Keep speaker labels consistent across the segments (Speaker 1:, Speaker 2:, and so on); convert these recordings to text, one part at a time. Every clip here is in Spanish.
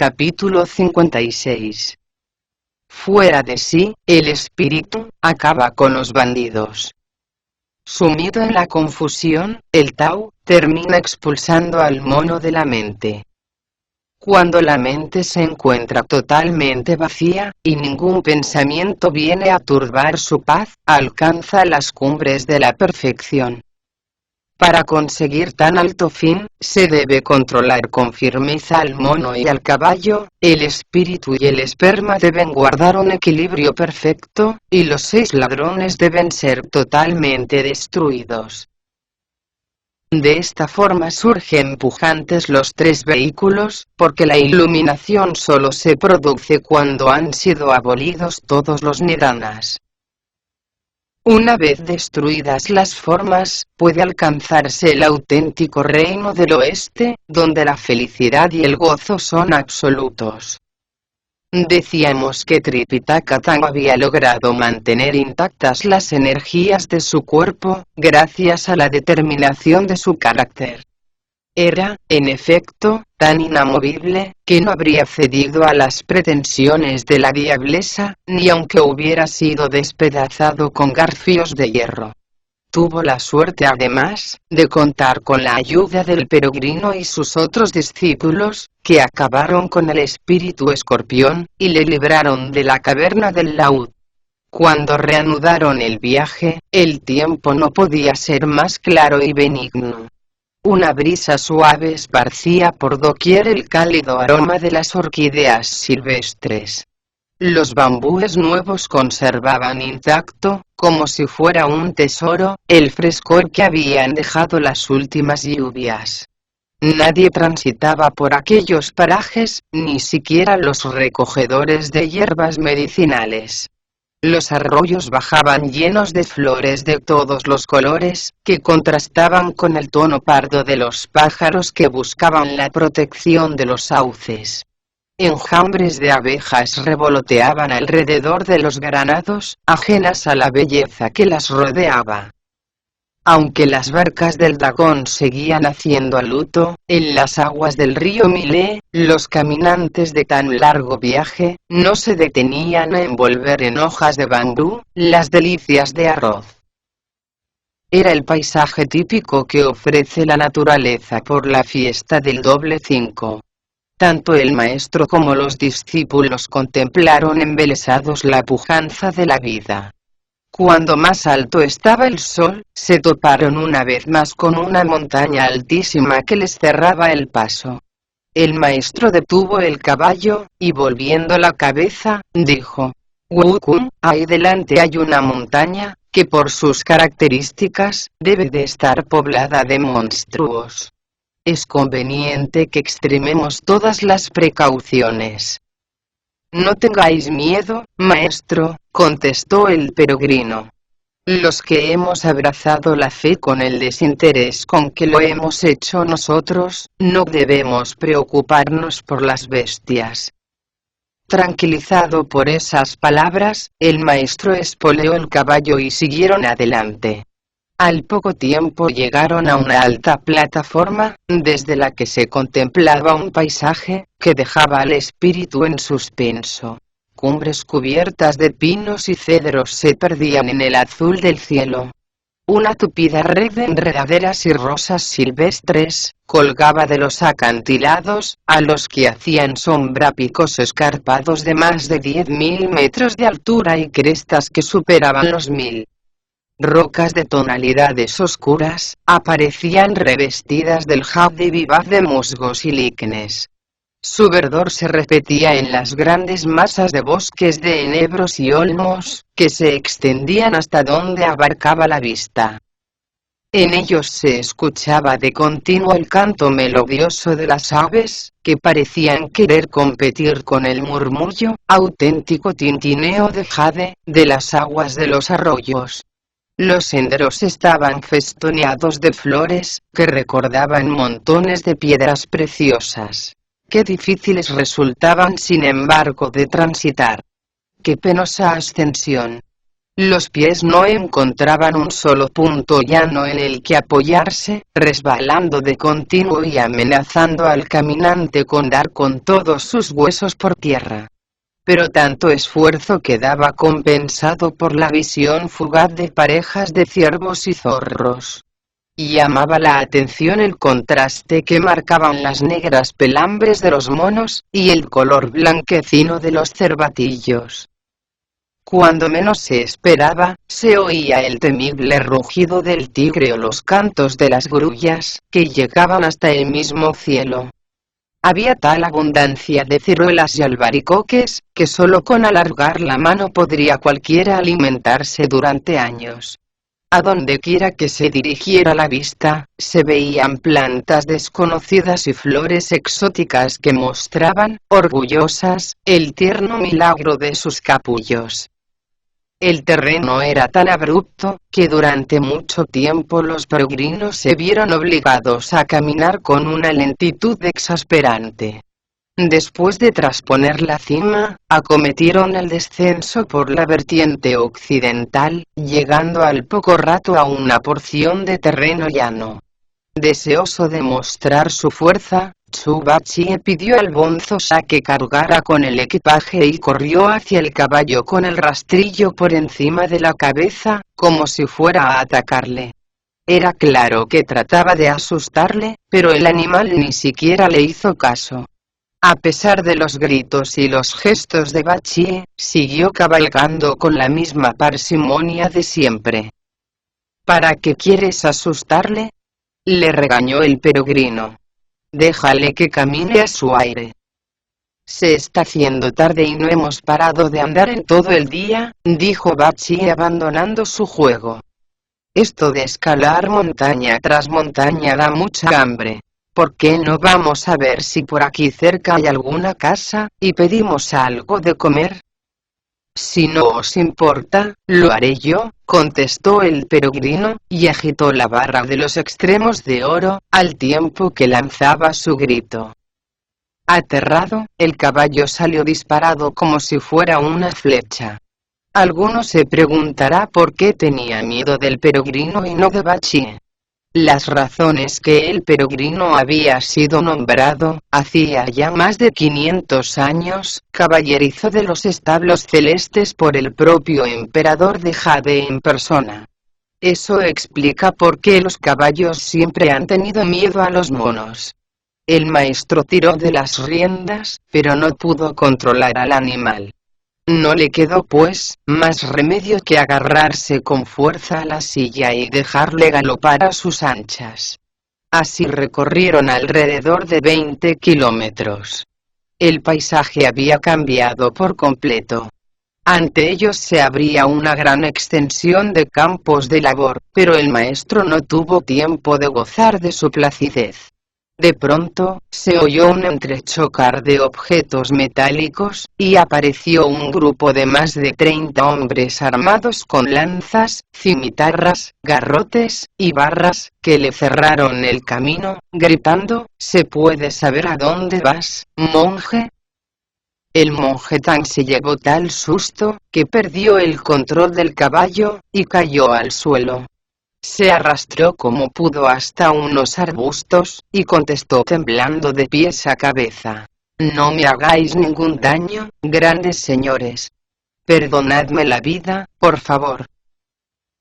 Speaker 1: Capítulo 56. Fuera de sí, el espíritu acaba con los bandidos. Sumido en la confusión, el Tao termina expulsando al mono de la mente. Cuando la mente se encuentra totalmente vacía, y ningún pensamiento viene a turbar su paz, alcanza las cumbres de la perfección. Para conseguir tan alto fin, se debe controlar con firmeza al mono y al caballo, el espíritu y el esperma deben guardar un equilibrio perfecto, y los 6 ladrones deben ser totalmente destruidos. De esta forma surgen pujantes los 3 vehículos, porque la iluminación solo se produce cuando han sido abolidos todos los niranas. Una vez destruidas las formas, puede alcanzarse el auténtico reino del oeste, donde la felicidad y el gozo son absolutos. Decíamos que Tripitaka había logrado mantener intactas las energías de su cuerpo, gracias a la determinación de su carácter. Era, en efecto, tan inamovible, que no habría cedido a las pretensiones de la diablesa, ni aunque hubiera sido despedazado con garfios de hierro. Tuvo la suerte además, de contar con la ayuda del peregrino y sus otros discípulos, que acabaron con el espíritu escorpión, y le libraron de la caverna del laúd. Cuando reanudaron el viaje, el tiempo no podía ser más claro y benigno. Una brisa suave esparcía por doquier el cálido aroma de las orquídeas silvestres. Los bambúes nuevos conservaban intacto, como si fuera un tesoro, el frescor que habían dejado las últimas lluvias. Nadie transitaba por aquellos parajes, ni siquiera los recogedores de hierbas medicinales. Los arroyos bajaban llenos de flores de todos los colores, que contrastaban con el tono pardo de los pájaros que buscaban la protección de los sauces. Enjambres de abejas revoloteaban alrededor de los granados, ajenas a la belleza que las rodeaba. Aunque las barcas del Dagón seguían haciendo luto, en las aguas del río Milé, los caminantes de tan largo viaje, no se detenían a envolver en hojas de bambú, las delicias de arroz. Era el paisaje típico que ofrece la naturaleza por la fiesta del doble 5. Tanto el maestro como los discípulos contemplaron embelesados la pujanza de la vida. Cuando más alto estaba el sol, se toparon una vez más con una montaña altísima que les cerraba el paso. El maestro detuvo el caballo, y volviendo la cabeza, dijo: «Wukong, ahí delante hay una montaña, que por sus características, debe de estar poblada de monstruos. Es conveniente que extrememos todas las precauciones». «No tengáis miedo, maestro», contestó el peregrino. «Los que hemos abrazado la fe con el desinterés con que lo hemos hecho nosotros, no debemos preocuparnos por las bestias». Tranquilizado por esas palabras, el maestro espoleó el caballo y siguieron adelante. Al poco tiempo llegaron a una alta plataforma, desde la que se contemplaba un paisaje, que dejaba al espíritu en suspenso. Cumbres cubiertas de pinos y cedros se perdían en el azul del cielo. Una tupida red de enredaderas y rosas silvestres, colgaba de los acantilados, a los que hacían sombra picos escarpados de más de 10.000 metros de altura y crestas que superaban los 1.000. Rocas de tonalidades oscuras, aparecían revestidas del jade vivaz de musgos y líquenes. Su verdor se repetía en las grandes masas de bosques de enebros y olmos, que se extendían hasta donde abarcaba la vista. En ellos se escuchaba de continuo el canto melodioso de las aves, que parecían querer competir con el murmullo, auténtico tintineo de jade, de las aguas de los arroyos. Los senderos estaban festoneados de flores, que recordaban montones de piedras preciosas. Qué difíciles resultaban sin embargo de transitar. Qué penosa ascensión. Los pies no encontraban un solo punto llano en el que apoyarse, resbalando de continuo y amenazando al caminante con dar con todos sus huesos por tierra. Pero tanto esfuerzo quedaba compensado por la visión fugaz de parejas de ciervos y zorros. Llamaba la atención el contraste que marcaban las negras pelambres de los monos, y el color blanquecino de los cervatillos. Cuando menos se esperaba, se oía el temible rugido del tigre o los cantos de las grullas, que llegaban hasta el mismo cielo. Había tal abundancia de ciruelas y albaricoques, que solo con alargar la mano podría cualquiera alimentarse durante años. A donde quiera que se dirigiera la vista, se veían plantas desconocidas y flores exóticas que mostraban, orgullosas, el tierno milagro de sus capullos. El terreno era tan abrupto, que durante mucho tiempo los peregrinos se vieron obligados a caminar con una lentitud exasperante. Después de trasponer la cima, acometieron el descenso por la vertiente occidental, llegando al poco rato a una porción de terreno llano. Deseoso de mostrar su fuerza, Tsubachi pidió al bonzo que cargara con el equipaje y corrió hacia el caballo con el rastrillo por encima de la cabeza, como si fuera a atacarle. Era claro que trataba de asustarle, pero el animal ni siquiera le hizo caso. A pesar de los gritos y los gestos de Bachie, siguió cabalgando con la misma parsimonia de siempre. ¿Para qué quieres asustarle?, le regañó el peregrino. Déjale que camine a su aire. Se está haciendo tarde y no hemos parado de andar en todo el día, dijo Bachie abandonando su juego. Esto de escalar montaña tras montaña da mucha hambre. ¿Por qué no vamos a ver si por aquí cerca hay alguna casa, y pedimos algo de comer? Si no os importa, lo haré yo, contestó el peregrino, y agitó la barra de los extremos de oro, al tiempo que lanzaba su grito. Aterrado, el caballo salió disparado como si fuera una flecha. Alguno se preguntará por qué tenía miedo del peregrino y no de Bachie. Las razones que el peregrino había sido nombrado, hacía ya más de 500 años, caballerizo de los establos celestes por el propio emperador de Jade en persona. Eso explica por qué los caballos siempre han tenido miedo a los monos. El maestro tiró de las riendas, pero no pudo controlar al animal. No le quedó pues, más remedio que agarrarse con fuerza a la silla y dejarle galopar a sus anchas. Así recorrieron alrededor de 20 kilómetros. El paisaje había cambiado por completo. Ante ellos se abría una gran extensión de campos de labor, pero el maestro no tuvo tiempo de gozar de su placidez. De pronto, se oyó un entrechocar de objetos metálicos, y apareció un grupo de más de 30 hombres armados con lanzas, cimitarras, garrotes, y barras, que le cerraron el camino, gritando, ¿se puede saber a dónde vas, monje? El monje Tang se llevó tal susto, que perdió el control del caballo, y cayó al suelo. Se arrastró como pudo hasta unos arbustos, y contestó temblando de pies a cabeza. No me hagáis ningún daño, grandes señores. Perdonadme la vida, por favor.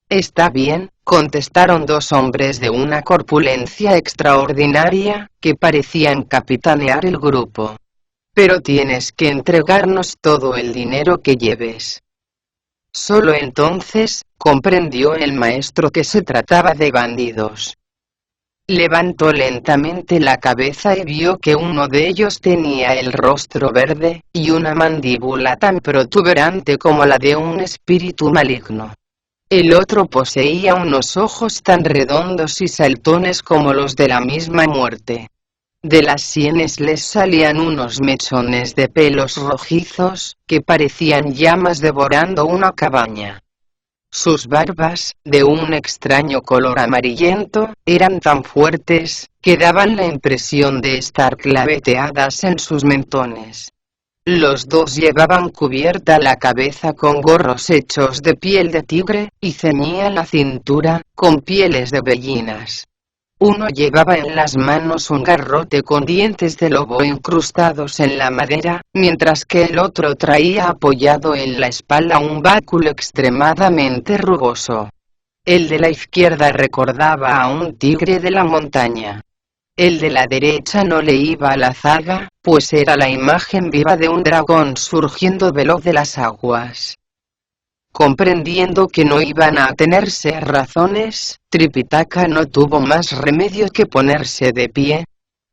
Speaker 1: Está bien, contestaron dos hombres de una corpulencia extraordinaria, que parecían capitanear el grupo. Pero tienes que entregarnos todo el dinero que lleves. Solo entonces, comprendió el maestro que se trataba de bandidos. Levantó lentamente la cabeza y vio que uno de ellos tenía el rostro verde, y una mandíbula tan protuberante como la de un espíritu maligno. El otro poseía unos ojos tan redondos y saltones como los de la misma muerte. De las sienes les salían unos mechones de pelos rojizos, que parecían llamas devorando una cabaña. Sus barbas, de un extraño color amarillento, eran tan fuertes, que daban la impresión de estar claveteadas en sus mentones. Los dos llevaban cubierta la cabeza con gorros hechos de piel de tigre, y ceñían la cintura con pieles de bellinas. Uno llevaba en las manos un garrote con dientes de lobo incrustados en la madera, mientras que el otro traía apoyado en la espalda un báculo extremadamente rugoso. El de la izquierda recordaba a un tigre de la montaña. El de la derecha no le iba a la zaga, pues era la imagen viva de un dragón surgiendo veloz de las aguas. Comprendiendo que no iban a tenerse razones, Tripitaka no tuvo más remedio que ponerse de pie.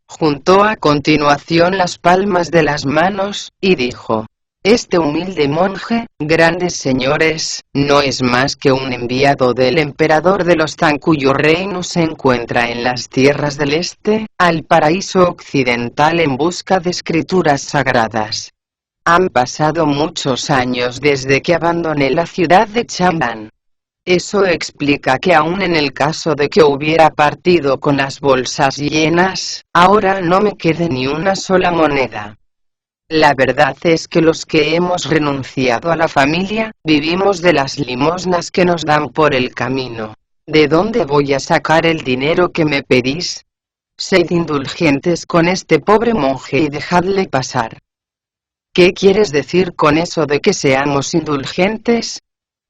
Speaker 1: Juntó a continuación las palmas de las manos, y dijo: este humilde monje, grandes señores, no es más que un enviado del emperador de los Tang, cuyo reino se encuentra en las tierras del este, al paraíso occidental, en busca de escrituras sagradas. Han pasado muchos años desde que abandoné la ciudad de Chang'an. Eso explica que aun en el caso de que hubiera partido con las bolsas llenas, ahora no me quede ni una sola moneda. La verdad es que los que hemos renunciado a la familia, vivimos de las limosnas que nos dan por el camino. ¿De dónde voy a sacar el dinero que me pedís? Sed indulgentes con este pobre monje y dejadle pasar. ¿Qué quieres decir con eso de que seamos indulgentes?,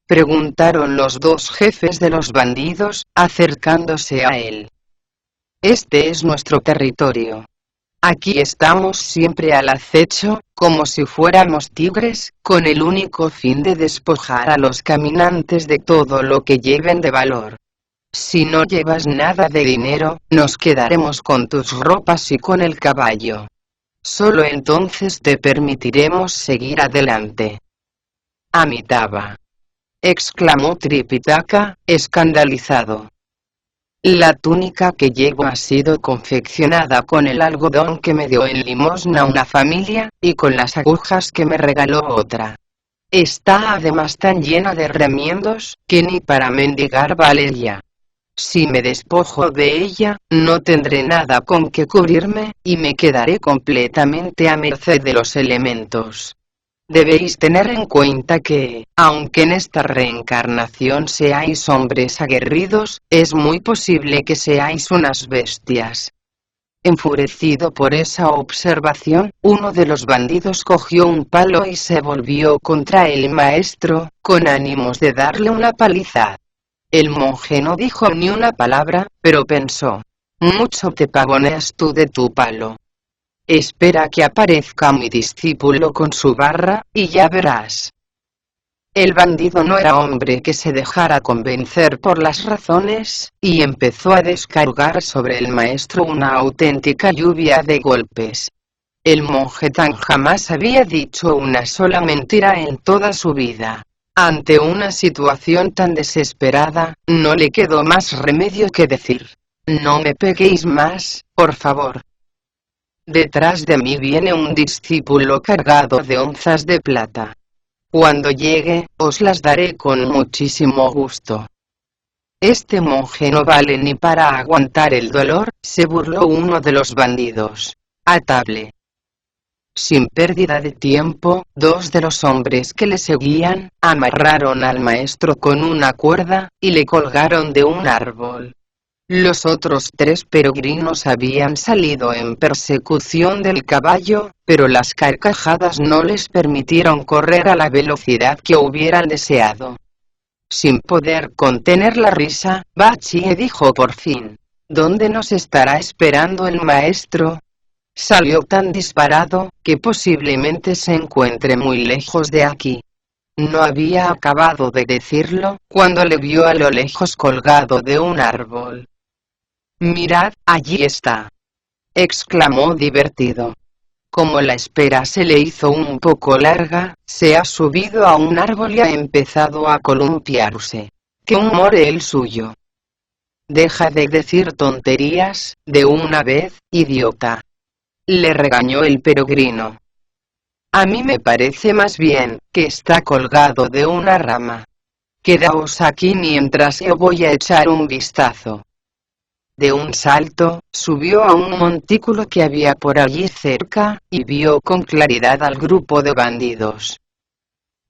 Speaker 1: preguntaron los dos jefes de los bandidos, acercándose a él. Este es nuestro territorio. Aquí estamos siempre al acecho, como si fuéramos tigres, con el único fin de despojar a los caminantes de todo lo que lleven de valor. Si no llevas nada de dinero, nos quedaremos con tus ropas y con el caballo. Solo entonces te permitiremos seguir adelante. Amitabha, exclamó Tripitaka, escandalizado. La túnica que llevo ha sido confeccionada con el algodón que me dio en limosna una familia, y con las agujas que me regaló otra. Está además tan llena de remiendos, que ni para mendigar vale ya. Si me despojo de ella, no tendré nada con que cubrirme, y me quedaré completamente a merced de los elementos. Debéis tener en cuenta que, aunque en esta reencarnación seáis hombres aguerridos, es muy posible que seáis unas bestias. Enfurecido por esa observación, uno de los bandidos cogió un palo y se volvió contra el maestro, con ánimos de darle una paliza. El monje no dijo ni una palabra, pero pensó: mucho te pavoneas tú de tu palo. Espera que aparezca mi discípulo con su barra, y ya verás. El bandido no era hombre que se dejara convencer por las razones, y empezó a descargar sobre el maestro una auténtica lluvia de golpes. El monje Tang jamás había dicho una sola mentira en toda su vida. Ante una situación tan desesperada, no le quedó más remedio que decir: no me peguéis más, por favor. Detrás de mí viene un discípulo cargado de onzas de plata. Cuando llegue, os las daré con muchísimo gusto. Este monje no vale ni para aguantar el dolor, se burló uno de los bandidos. Atable. Sin pérdida de tiempo, dos de los hombres que le seguían, amarraron al maestro con una cuerda, y le colgaron de un árbol. Los otros tres peregrinos habían salido en persecución del caballo, pero las carcajadas no les permitieron correr a la velocidad que hubieran deseado. Sin poder contener la risa, Bachie dijo por fin: ¿dónde nos estará esperando el maestro? Salió tan disparado, que posiblemente se encuentre muy lejos de aquí. No había acabado de decirlo, cuando le vio a lo lejos colgado de un árbol. Mirad, allí está, exclamó divertido. Como la espera se le hizo un poco larga, se ha subido a un árbol y ha empezado a columpiarse. ¡Qué humor el suyo! Deja de decir tonterías, de una vez, idiota, le regañó el peregrino. A mí me parece más bien, que está colgado de una rama. Quedaos aquí mientras yo voy a echar un vistazo. De un salto, subió a un montículo que había por allí cerca, y vio con claridad al grupo de bandidos.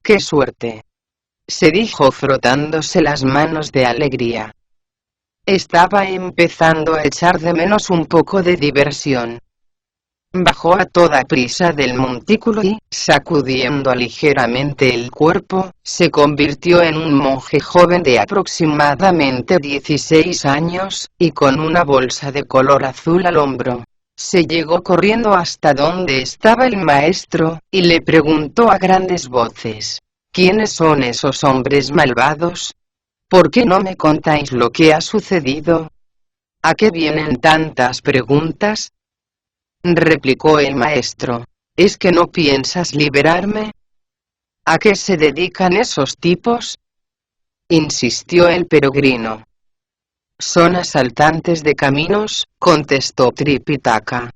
Speaker 1: ¡Qué suerte!, se dijo frotándose las manos de alegría. Estaba empezando a echar de menos un poco de diversión. Bajó a toda prisa del montículo y, sacudiendo ligeramente el cuerpo, se convirtió en un monje joven de aproximadamente 16 años, y con una bolsa de color azul al hombro. Se llegó corriendo hasta donde estaba el maestro, y le preguntó a grandes voces: ¿quiénes son esos hombres malvados? ¿Por qué no me contáis lo que ha sucedido? ¿A qué vienen tantas preguntas?, replicó el maestro. ¿Es que no piensas liberarme? ¿A qué se dedican esos tipos?, insistió el peregrino. Son asaltantes de caminos, contestó Tripitaka.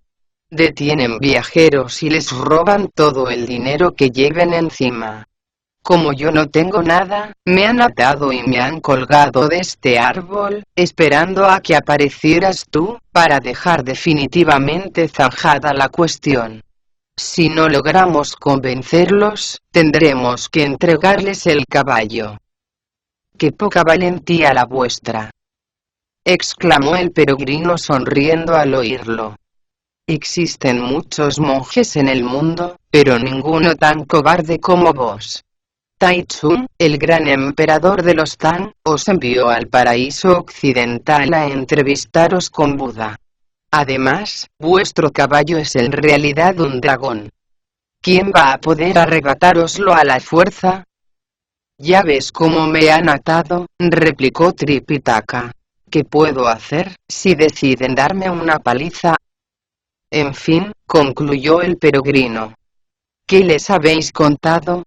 Speaker 1: Detienen viajeros y les roban todo el dinero que lleven encima. Como yo no tengo nada, me han atado y me han colgado de este árbol, esperando a que aparecieras tú, para dejar definitivamente zanjada la cuestión. Si no logramos convencerlos, tendremos que entregarles el caballo. ¡Qué poca valentía la vuestra!, exclamó el peregrino sonriendo al oírlo. Existen muchos monjes en el mundo, pero ninguno tan cobarde como vos. Taichung, el gran emperador de los Tang, os envió al paraíso occidental a entrevistaros con Buda. Además, vuestro caballo es en realidad un dragón. ¿Quién va a poder arrebatároslo a la fuerza? Ya ves cómo me han atado, replicó Tripitaka. ¿Qué puedo hacer, si deciden darme una paliza? En fin, concluyó el peregrino. ¿Qué les habéis contado?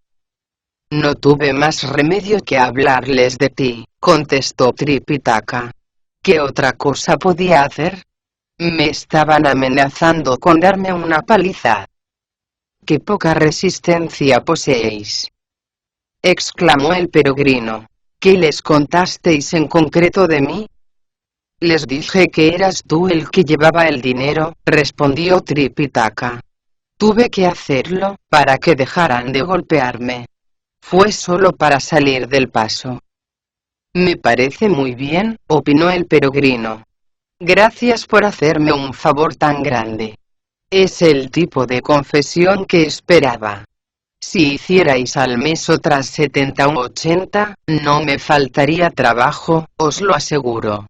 Speaker 1: No tuve más remedio que hablarles de ti, contestó Tripitaka. ¿Qué otra cosa podía hacer? Me estaban amenazando con darme una paliza. ¡Qué poca resistencia poseéis!, exclamó el peregrino. ¿Qué les contasteis en concreto de mí? Les dije que eras tú el que llevaba el dinero, respondió Tripitaka. Tuve que hacerlo, para que dejaran de golpearme. Fue solo para salir del paso. Me parece muy bien, opinó el peregrino. Gracias por hacerme un favor tan grande. Es el tipo de confesión que esperaba. Si hicierais al mes otras 70 u 80, no me faltaría trabajo, os lo aseguro.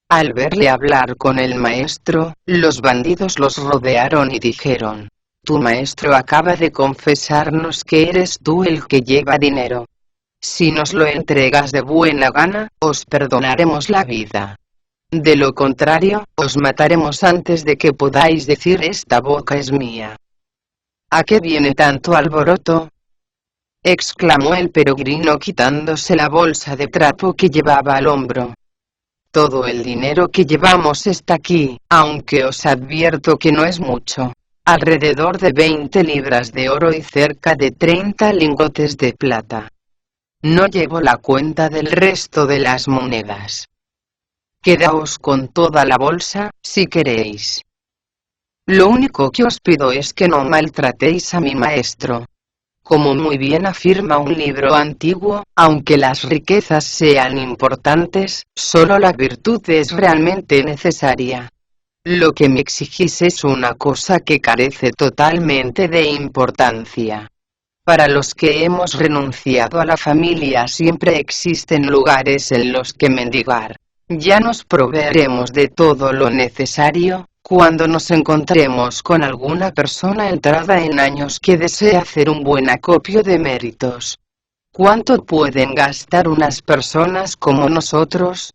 Speaker 1: Al verle hablar con el maestro, los bandidos los rodearon y dijeron: tu maestro acaba de confesarnos que eres tú el que lleva dinero. Si nos lo entregas de buena gana, os perdonaremos la vida. De lo contrario, os mataremos antes de que podáis decir esta boca es mía. ¿A qué viene tanto alboroto?, exclamó el peregrino quitándose la bolsa de trapo que llevaba al hombro. Todo el dinero que llevamos está aquí, aunque os advierto que no es mucho. Alrededor de 20 libras de oro y cerca de 30 lingotes de plata. No llevo la cuenta del resto de las monedas. Quedaos con toda la bolsa, si queréis. Lo único que os pido es que no maltratéis a mi maestro. Como muy bien afirma un libro antiguo, aunque las riquezas sean importantes, solo la virtud es realmente necesaria. Lo que me exigís es una cosa que carece totalmente de importancia. Para los que hemos renunciado a la familia siempre existen lugares en los que mendigar. Ya nos proveeremos de todo lo necesario, cuando nos encontremos con alguna persona entrada en años que desea hacer un buen acopio de méritos. ¿Cuánto pueden gastar unas personas como nosotros?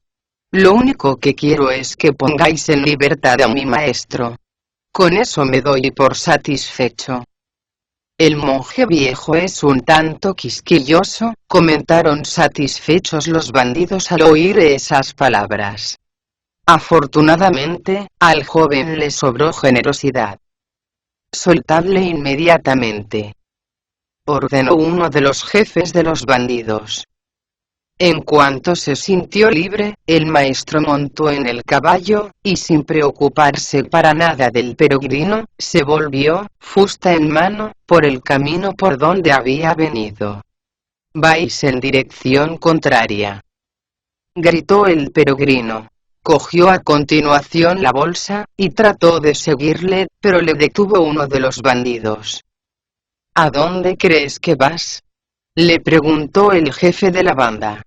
Speaker 1: Lo único que quiero es que pongáis en libertad a mi maestro. Con eso me doy por satisfecho. El monje viejo es un tanto quisquilloso, comentaron satisfechos los bandidos al oír esas palabras. Afortunadamente, al joven le sobró generosidad. Soltadle inmediatamente, ordenó uno de los jefes de los bandidos. En cuanto se sintió libre, el maestro montó en el caballo, y sin preocuparse para nada del peregrino, se volvió, fusta en mano, por el camino por donde había venido. «Vais en dirección contraria», gritó el peregrino. Cogió a continuación la bolsa, y trató de seguirle, pero le detuvo uno de los bandidos. «¿A dónde crees que vas?», le preguntó el jefe de la banda.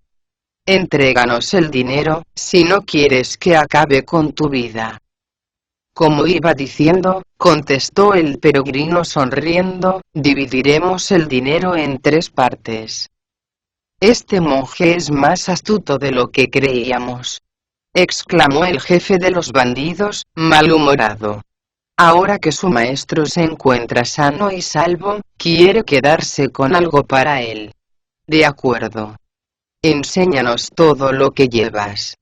Speaker 1: «Entréganos el dinero, si no quieres que acabe con tu vida». «Como iba diciendo», contestó el peregrino sonriendo, «dividiremos el dinero en 3 partes». «Este monje es más astuto de lo que creíamos», exclamó el jefe de los bandidos, malhumorado. «Ahora que su maestro se encuentra sano y salvo, quiere quedarse con algo para él». «De acuerdo. Enséñanos todo lo que llevas.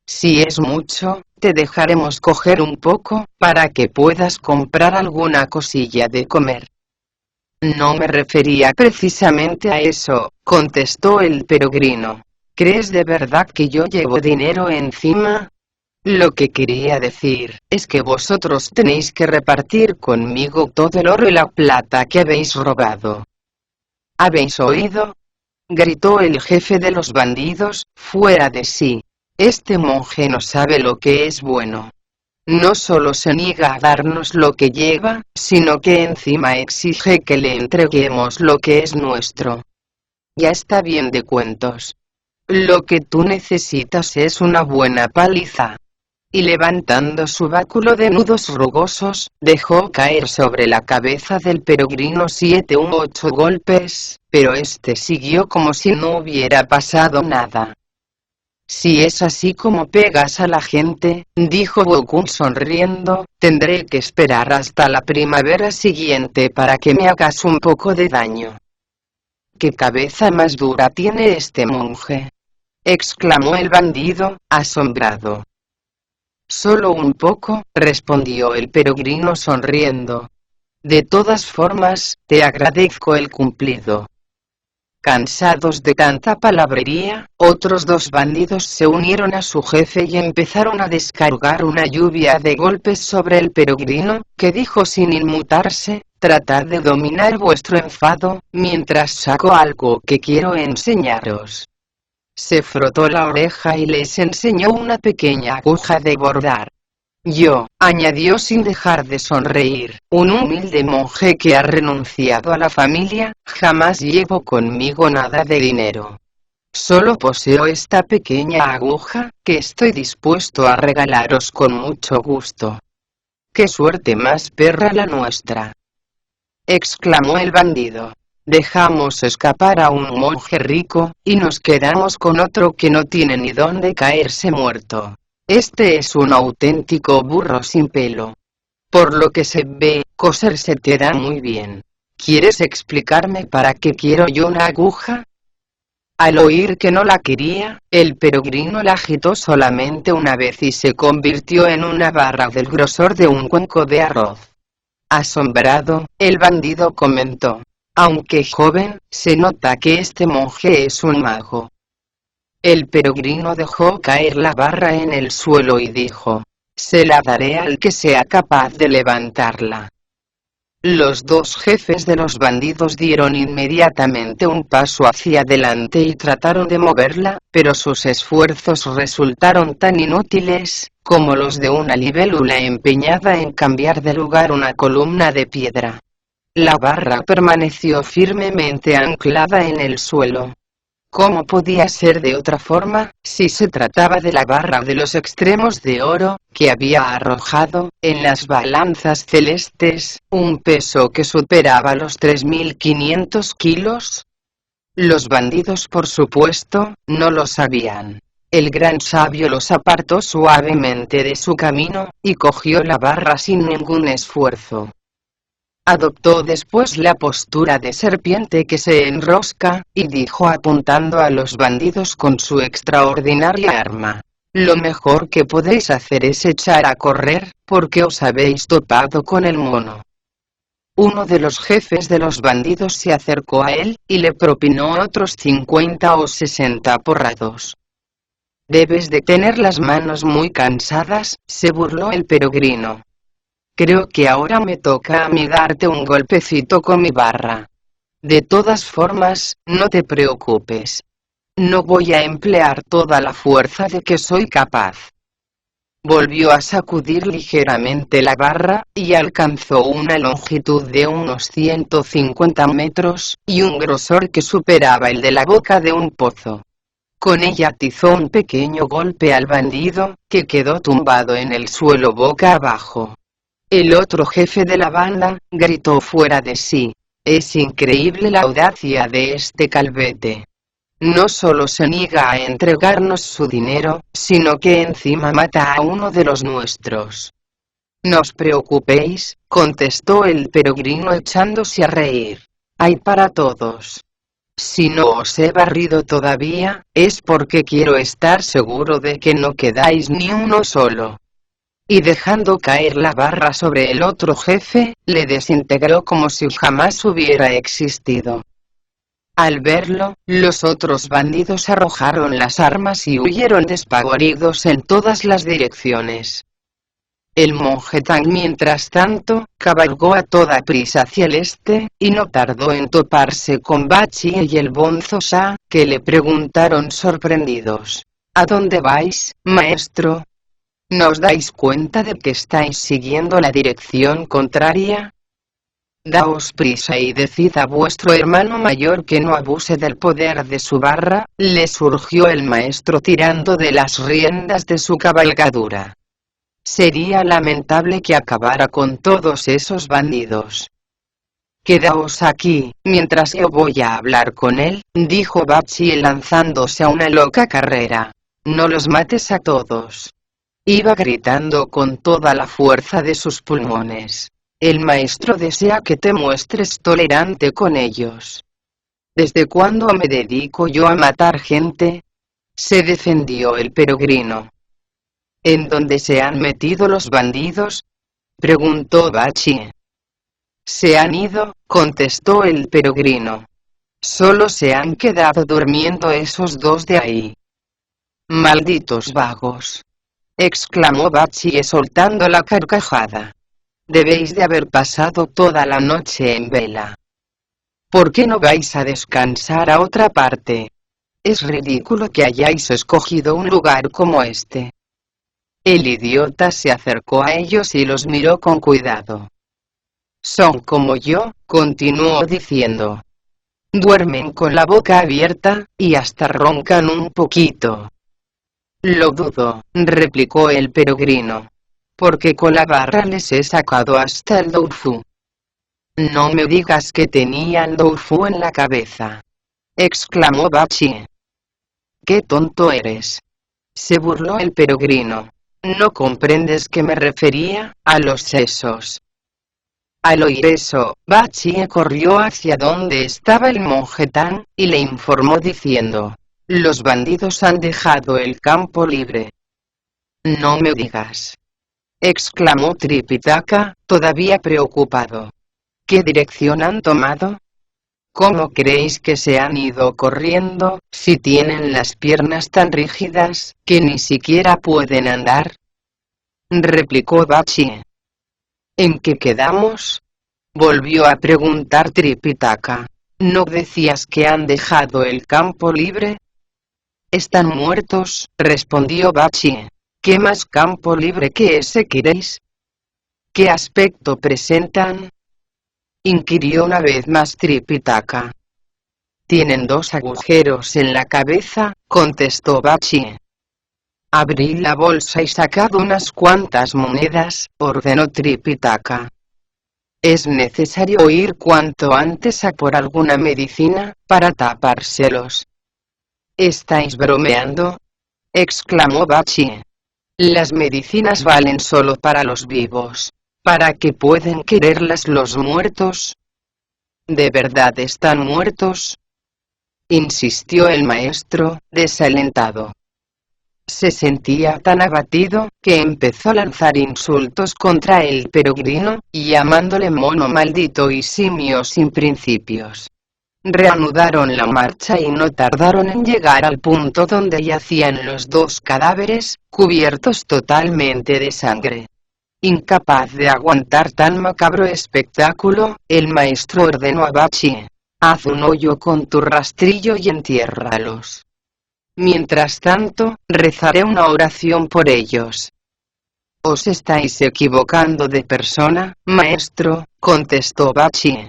Speaker 1: Si es mucho, te dejaremos coger un poco, para que puedas comprar alguna cosilla de comer». «No me refería precisamente a eso», contestó el peregrino. «¿Crees de verdad que yo llevo dinero encima? Lo que quería decir es que vosotros tenéis que repartir conmigo todo el oro y la plata que habéis robado». «¿Habéis oído?», gritó el jefe de los bandidos, fuera de sí. «Este monje no sabe lo que es bueno. No solo se niega a darnos lo que lleva, sino que encima exige que le entreguemos lo que es nuestro. Ya está bien de cuentos. Lo que tú necesitas es una buena paliza». Y levantando su báculo de nudos rugosos, dejó caer sobre la cabeza del peregrino 7 u 8 golpes, pero este siguió como si no hubiera pasado nada. «Si es así como pegas a la gente», dijo Gokun sonriendo, «tendré que esperar hasta la primavera siguiente para que me hagas un poco de daño». «¿Qué cabeza más dura tiene este monje?», exclamó el bandido, asombrado. «Solo un poco», respondió el peregrino sonriendo. «De todas formas, te agradezco el cumplido». Cansados de tanta palabrería, otros 2 bandidos se unieron a su jefe y empezaron a descargar una lluvia de golpes sobre el peregrino, que dijo sin inmutarse: «Tratad de dominar vuestro enfado, mientras saco algo que quiero enseñaros». Se frotó la oreja y les enseñó una pequeña aguja de bordar. «Yo», añadió sin dejar de sonreír, «un humilde monje que ha renunciado a la familia, jamás llevo conmigo nada de dinero. Solo poseo esta pequeña aguja, que estoy dispuesto a regalaros con mucho gusto». «¡Qué suerte más perra la nuestra!», exclamó el bandido. «Dejamos escapar a un monje rico, y nos quedamos con otro que no tiene ni dónde caerse muerto. Este es un auténtico burro sin pelo. Por lo que se ve, coser se te da muy bien. ¿Quieres explicarme para qué quiero yo una aguja?». Al oír que no la quería, el peregrino la agitó solamente una vez y se convirtió en una barra del grosor de un cuenco de arroz. Asombrado, el bandido comentó: «Aunque joven, se nota que este monje es un mago». El peregrino dejó caer la barra en el suelo y dijo: «Se la daré al que sea capaz de levantarla». Los 2 jefes de los bandidos dieron inmediatamente un paso hacia adelante y trataron de moverla, pero sus esfuerzos resultaron tan inútiles como los de una libélula empeñada en cambiar de lugar una columna de piedra. La barra permaneció firmemente anclada en el suelo. ¿Cómo podía ser de otra forma, si se trataba de la barra de los extremos de oro, que había arrojado, en las balanzas celestes, un peso que superaba los 3.500 kilos? Los bandidos, por supuesto, no lo sabían. El gran sabio los apartó suavemente de su camino, y cogió la barra sin ningún esfuerzo. Adoptó después la postura de serpiente que se enrosca, y dijo apuntando a los bandidos con su extraordinaria arma: «Lo mejor que podéis hacer es echar a correr, porque os habéis topado con el mono». Uno de los jefes de los bandidos se acercó a él, y le propinó otros 50 o 60 porrazos. Debes de tener las manos muy cansadas, se burló el peregrino. Creo que ahora me toca a mí darte un golpecito con mi barra. De todas formas, no te preocupes. No voy a emplear toda la fuerza de que soy capaz. Volvió a sacudir ligeramente la barra, y alcanzó una longitud de unos 150 metros, y un grosor que superaba el de la boca de un pozo. Con ella atizó un pequeño golpe al bandido, que quedó tumbado en el suelo boca abajo. El otro jefe de la banda gritó fuera de sí: «Es increíble la audacia de este calvete. No solo se niega a entregarnos su dinero, sino que encima mata a uno de los nuestros». «No os preocupéis», contestó el peregrino echándose a reír. «Hay para todos. Si no os he barrido todavía, es porque quiero estar seguro de que no quedáis ni uno solo». Y dejando caer la barra sobre el otro jefe, le desintegró como si jamás hubiera existido. Al verlo, los otros bandidos arrojaron las armas y huyeron despavoridos en todas las direcciones. El monje Tang, mientras tanto, cabalgó a toda prisa hacia el este, y no tardó en toparse con Bachie y el bonzo Sha, que le preguntaron sorprendidos: «¿A dónde vais, maestro? ¿No os dais cuenta de que estáis siguiendo la dirección contraria? Daos prisa y decid a vuestro hermano mayor que no abuse del poder de su barra», le surgió el maestro tirando de las riendas de su cabalgadura. «Sería lamentable que acabara con todos esos bandidos». «Quedaos aquí, mientras yo voy a hablar con él», dijo Bachie lanzándose a una loca carrera. «No los mates a todos». Iba gritando con toda la fuerza de sus pulmones. «El maestro desea que te muestres tolerante con ellos». «¿Desde cuándo me dedico yo a matar gente?», se defendió el peregrino. «¿En dónde se han metido los bandidos?», preguntó Bachie. «Se han ido», contestó el peregrino. «Solo se han quedado durmiendo esos dos de ahí». «Malditos vagos», exclamó Bachie soltando la carcajada. «Debéis de haber pasado toda la noche en vela. ¿Por qué no vais a descansar a otra parte? Es ridículo que hayáis escogido un lugar como este». El idiota se acercó a ellos y los miró con cuidado. «Son como yo», continuó diciendo. «Duermen con la boca abierta, y hasta roncan un poquito». «Lo dudo», replicó el peregrino. «Porque con la barra les he sacado hasta el doufu». «No me digas que tenían doufu en la cabeza», exclamó Bachie. «¡Qué tonto eres!», se burló el peregrino. «¿No comprendes que me refería a los sesos?». Al oír eso, Bachie corrió hacia donde estaba el monje Tang, y le informó diciendo: «Los bandidos han dejado el campo libre». «No me digas», exclamó Tripitaka, todavía preocupado. «¿Qué dirección han tomado? ¿Cómo creéis que se han ido corriendo, si tienen las piernas tan rígidas, que ni siquiera pueden andar?», replicó Bachie. «¿En qué quedamos?», volvió a preguntar Tripitaka. «¿No decías que han dejado el campo libre?». «Están muertos», respondió Bachie. «¿Qué más campo libre que ese queréis?». «¿Qué aspecto presentan?», inquirió una vez más Tripitaka. «Tienen 2 agujeros en la cabeza», contestó Bachie. «Abrid la bolsa y sacad unas cuantas monedas», ordenó Tripitaka. «Es necesario ir cuanto antes a por alguna medicina, para tapárselos». «¿Estáis bromeando?», exclamó Bachie. «Las medicinas valen solo para los vivos. ¿Para qué pueden quererlas los muertos?». «¿De verdad están muertos?», insistió el maestro, desalentado. Se sentía tan abatido, que empezó a lanzar insultos contra el peregrino, llamándole mono maldito y simio sin principios. Reanudaron la marcha y no tardaron en llegar al punto donde yacían los dos cadáveres, cubiertos totalmente de sangre. Incapaz de aguantar tan macabro espectáculo, el maestro ordenó a Bachie: haz un hoyo con tu rastrillo y entiérralos. Mientras tanto, rezaré una oración por ellos. Os estáis equivocando de persona, maestro, contestó Bachie.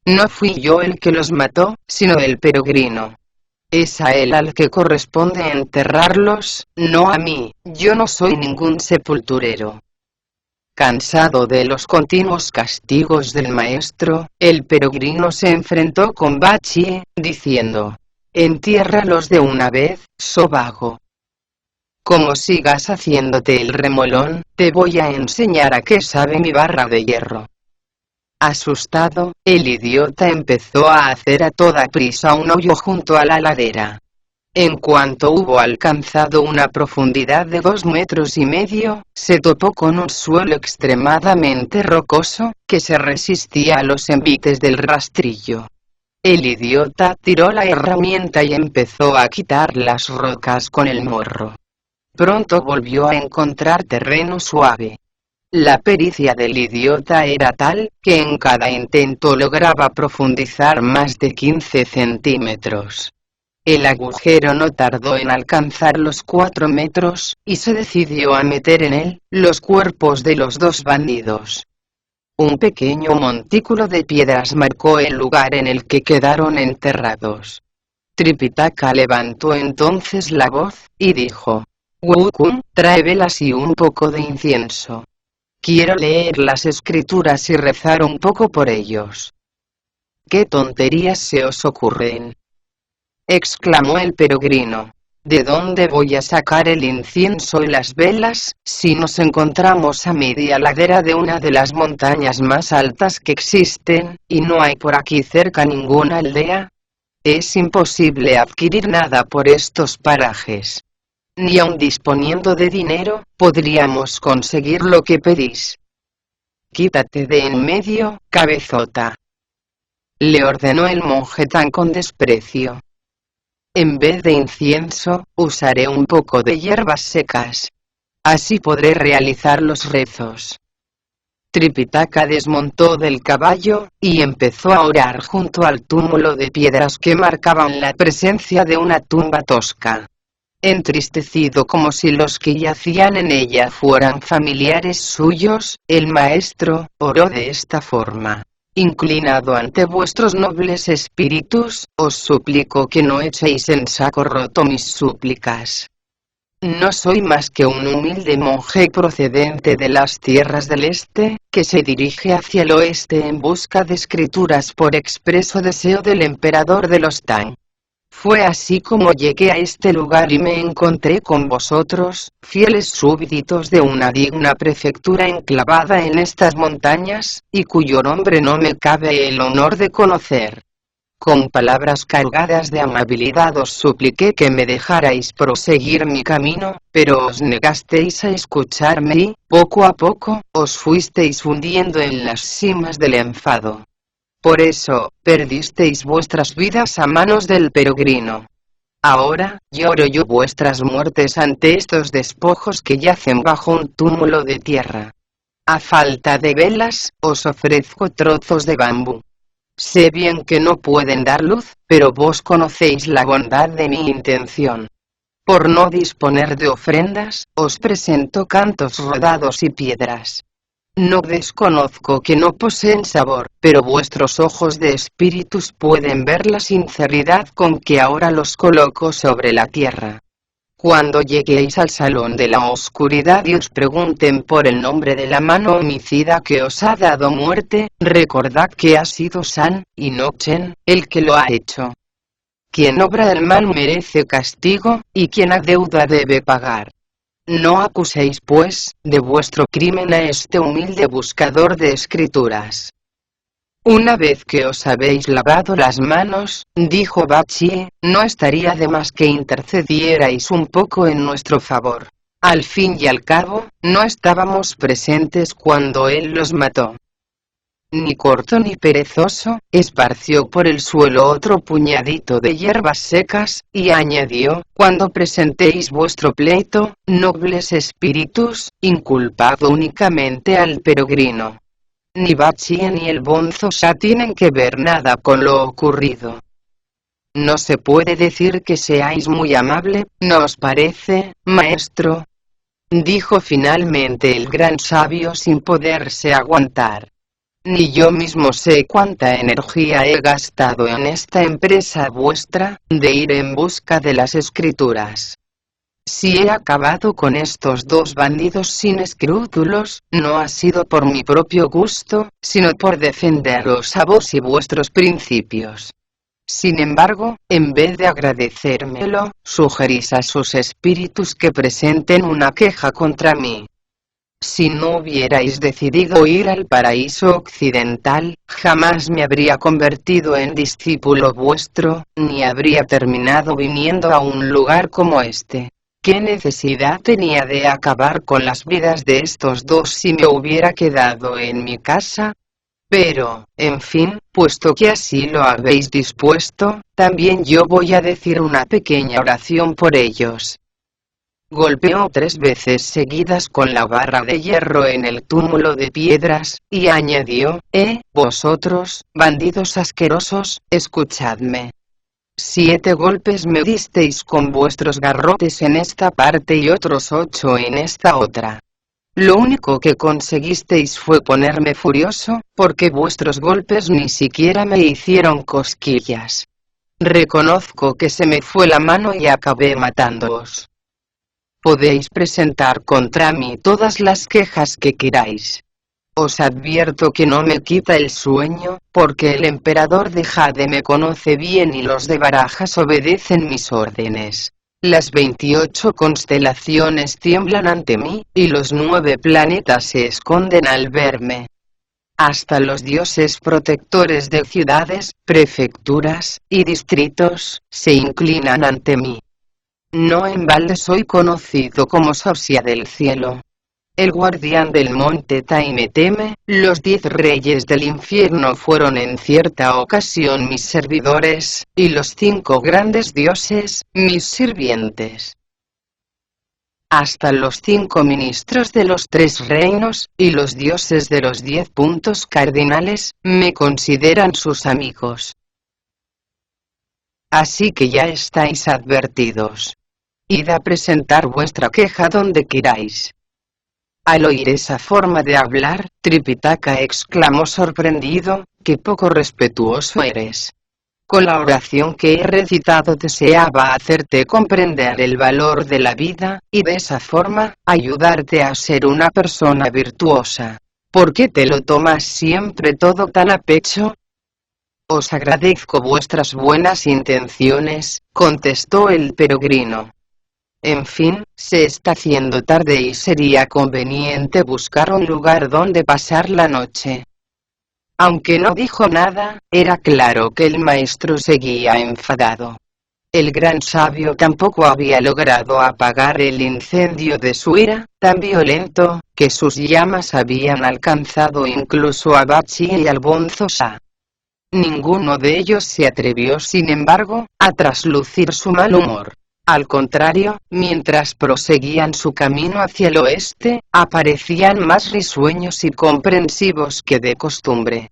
Speaker 1: No fui yo el que los mató, sino el peregrino. Es a él al que corresponde enterrarlos, no a mí, yo no soy ningún sepulturero. Cansado de los continuos castigos del maestro, el peregrino se enfrentó con Bachie, diciendo: entiérralos de una vez, sobago. Como sigas haciéndote el remolón, te voy a enseñar a qué sabe mi barra de hierro. Asustado, el idiota empezó a hacer a toda prisa un hoyo junto a la ladera. En cuanto hubo alcanzado una profundidad de 2,5 metros, se topó con un suelo extremadamente rocoso, que se resistía a los embites del rastrillo. El idiota tiró la herramienta y empezó a quitar las rocas con el morro. Pronto volvió a encontrar terreno suave. La pericia del idiota era tal, que en cada intento lograba profundizar más de 15 centímetros. El agujero no tardó en alcanzar los 4 metros, y se decidió a meter en él los cuerpos de los dos bandidos. Un pequeño montículo de piedras marcó el lugar en el que quedaron enterrados. Tripitaka levantó entonces la voz, y dijo: Wukun, trae velas y un poco de incienso. Quiero leer las escrituras y rezar un poco por ellos. ¿Qué tonterías se os ocurren?, exclamó el peregrino. ¿De dónde voy a sacar el incienso y las velas, si nos encontramos a media ladera de una de las montañas más altas que existen, y no hay por aquí cerca ninguna aldea? Es imposible adquirir nada por estos parajes. Ni aun disponiendo de dinero, podríamos conseguir lo que pedís. Quítate de en medio, cabezota, le ordenó el monje tan con desprecio. En vez de incienso, usaré un poco de hierbas secas. Así podré realizar los rezos. Tripitaka desmontó del caballo, y empezó a orar junto al túmulo de piedras que marcaban la presencia de una tumba tosca. Entristecido como si los que yacían en ella fueran familiares suyos, el maestro oró de esta forma: inclinado ante vuestros nobles espíritus, os suplico que no echéis en saco roto mis súplicas. No soy más que un humilde monje procedente de las tierras del este, que se dirige hacia el oeste en busca de escrituras por expreso deseo del emperador de los Tang. Fue así como llegué a este lugar y me encontré con vosotros, fieles súbditos de una digna prefectura enclavada en estas montañas, y cuyo nombre no me cabe el honor de conocer. Con palabras cargadas de amabilidad os supliqué que me dejarais proseguir mi camino, pero os negasteis a escucharme y, poco a poco, os fuisteis hundiendo en las cimas del enfado. Por eso, perdisteis vuestras vidas a manos del peregrino. Ahora, lloro yo vuestras muertes ante estos despojos que yacen bajo un túmulo de tierra. A falta de velas, os ofrezco trozos de bambú. Sé bien que no pueden dar luz, pero vos conocéis la bondad de mi intención. Por no disponer de ofrendas, os presento cantos rodados y piedras. No desconozco que no poseen sabor, pero vuestros ojos de espíritus pueden ver la sinceridad con que ahora los coloco sobre la tierra. Cuando lleguéis al salón de la oscuridad y os pregunten por el nombre de la mano homicida que os ha dado muerte, recordad que ha sido San, y no Chen, el que lo ha hecho. Quien obra el mal merece castigo, y quien adeuda debe pagar. No acuséis, pues, de vuestro crimen a este humilde buscador de escrituras. Una vez que os habéis lavado las manos, dijo Bachie, no estaría de más que intercedierais un poco en nuestro favor. Al fin y al cabo, no estábamos presentes cuando él los mató. Ni corto ni perezoso, esparció por el suelo otro puñadito de hierbas secas, y añadió, cuando presentéis vuestro pleito, nobles espíritus, inculpad únicamente al peregrino. Ni Bachie ni el bonzo Sha tienen que ver nada con lo ocurrido. No se puede decir que seáis muy amable, ¿no os parece, maestro? Dijo finalmente el gran sabio sin poderse aguantar. Ni yo mismo sé cuánta energía he gastado en esta empresa vuestra, de ir en busca de las escrituras. Si he acabado con estos dos bandidos sin escrúpulos, no ha sido por mi propio gusto, sino por defenderos a vos y vuestros principios. Sin embargo, en vez de agradecérmelo, sugerís a sus espíritus que presenten una queja contra mí. Si no hubierais decidido ir al paraíso occidental, jamás me habría convertido en discípulo vuestro, ni habría terminado viniendo a un lugar como este. ¿Qué necesidad tenía de acabar con las vidas de estos dos si me hubiera quedado en mi casa? Pero, en fin, puesto que así lo habéis dispuesto, también yo voy a decir una pequeña oración por ellos. Golpeó 3 veces seguidas con la barra de hierro en el túmulo de piedras, y añadió, vosotros, bandidos asquerosos, escuchadme. 7 golpes me disteis con vuestros garrotes en esta parte y otros 8 en esta otra. Lo único que conseguisteis fue ponerme furioso, porque vuestros golpes ni siquiera me hicieron cosquillas. Reconozco que se me fue la mano y acabé matándoos. Podéis presentar contra mí todas las quejas que queráis. Os advierto que no me quita el sueño, porque el emperador de Jade me conoce bien y los de Barajas obedecen mis órdenes. Las 28 constelaciones tiemblan ante mí, y los 9 planetas se esconden al verme. Hasta los dioses protectores de ciudades, prefecturas, y distritos, se inclinan ante mí. No en balde soy conocido como Sosia del cielo. El guardián del monte Tai me teme, los 10 reyes del infierno fueron en cierta ocasión mis servidores, y los 5 grandes dioses, mis sirvientes. Hasta los 5 ministros de los 3 reinos, y los dioses de los 10 puntos cardinales, me consideran sus amigos. Así que ya estáis advertidos. Id a presentar vuestra queja donde queráis. Al oír esa forma de hablar, Tripitaka exclamó sorprendido, «¡Qué poco respetuoso eres! Con la oración que he recitado deseaba hacerte comprender el valor de la vida, y de esa forma, ayudarte a ser una persona virtuosa. ¿Por qué te lo tomas siempre todo tan a pecho?» «Os agradezco vuestras buenas intenciones», contestó el peregrino. En fin, se está haciendo tarde y sería conveniente buscar un lugar donde pasar la noche. Aunque no dijo nada, era claro que el maestro seguía enfadado. El gran sabio tampoco había logrado apagar el incendio de su ira, tan violento, que sus llamas habían alcanzado incluso a Bachie y al bonzo Sha. Ninguno de ellos se atrevió, sin embargo, a traslucir su mal humor. Al contrario, mientras proseguían su camino hacia el oeste, aparecían más risueños y comprensivos que de costumbre.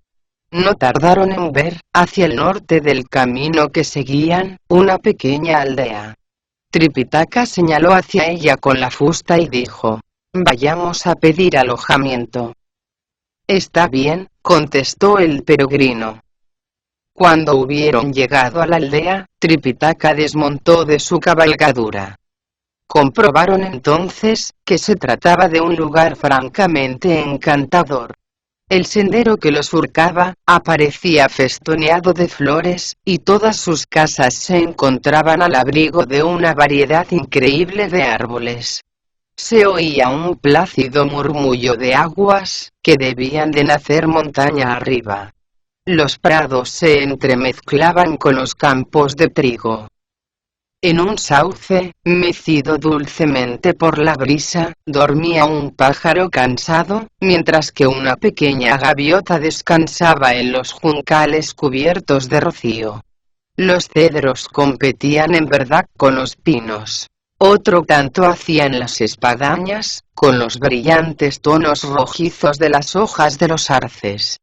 Speaker 1: No tardaron en ver, hacia el norte del camino que seguían, una pequeña aldea. Tripitaka señaló hacia ella con la fusta y dijo, «Vayamos a pedir alojamiento». «Está bien», contestó el peregrino. Cuando hubieron llegado a la aldea, Tripitaka desmontó de su cabalgadura. Comprobaron entonces, que se trataba de un lugar francamente encantador. El sendero que los surcaba, aparecía festoneado de flores, y todas sus casas se encontraban al abrigo de una variedad increíble de árboles. Se oía un plácido murmullo de aguas, que debían de nacer montaña arriba. Los prados se entremezclaban con los campos de trigo. En un sauce, mecido dulcemente por la brisa, dormía un pájaro cansado, mientras que una pequeña gaviota descansaba en los juncales cubiertos de rocío. Los cedros competían en verdad con los pinos. Otro tanto hacían las espadañas, con los brillantes tonos rojizos de las hojas de los arces.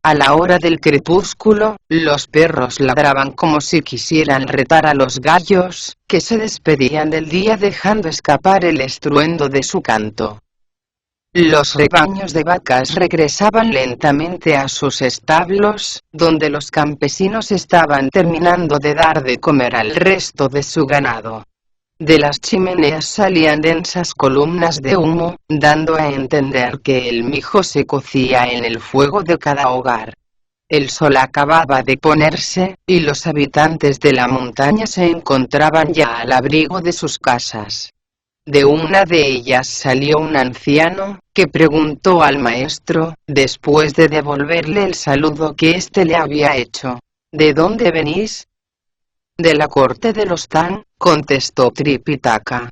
Speaker 1: A la hora del crepúsculo, los perros ladraban como si quisieran retar a los gallos, que se despedían del día dejando escapar el estruendo de su canto. Los rebaños de vacas regresaban lentamente a sus establos, donde los campesinos estaban terminando de dar de comer al resto de su ganado. De las chimeneas salían densas columnas de humo, dando a entender que el mijo se cocía en el fuego de cada hogar. El sol acababa de ponerse, y los habitantes de la montaña se encontraban ya al abrigo de sus casas. De una de ellas salió un anciano, que preguntó al maestro, después de devolverle el saludo que éste le había hecho: ¿De dónde venís? De la corte de los Tang, contestó Tripitaka.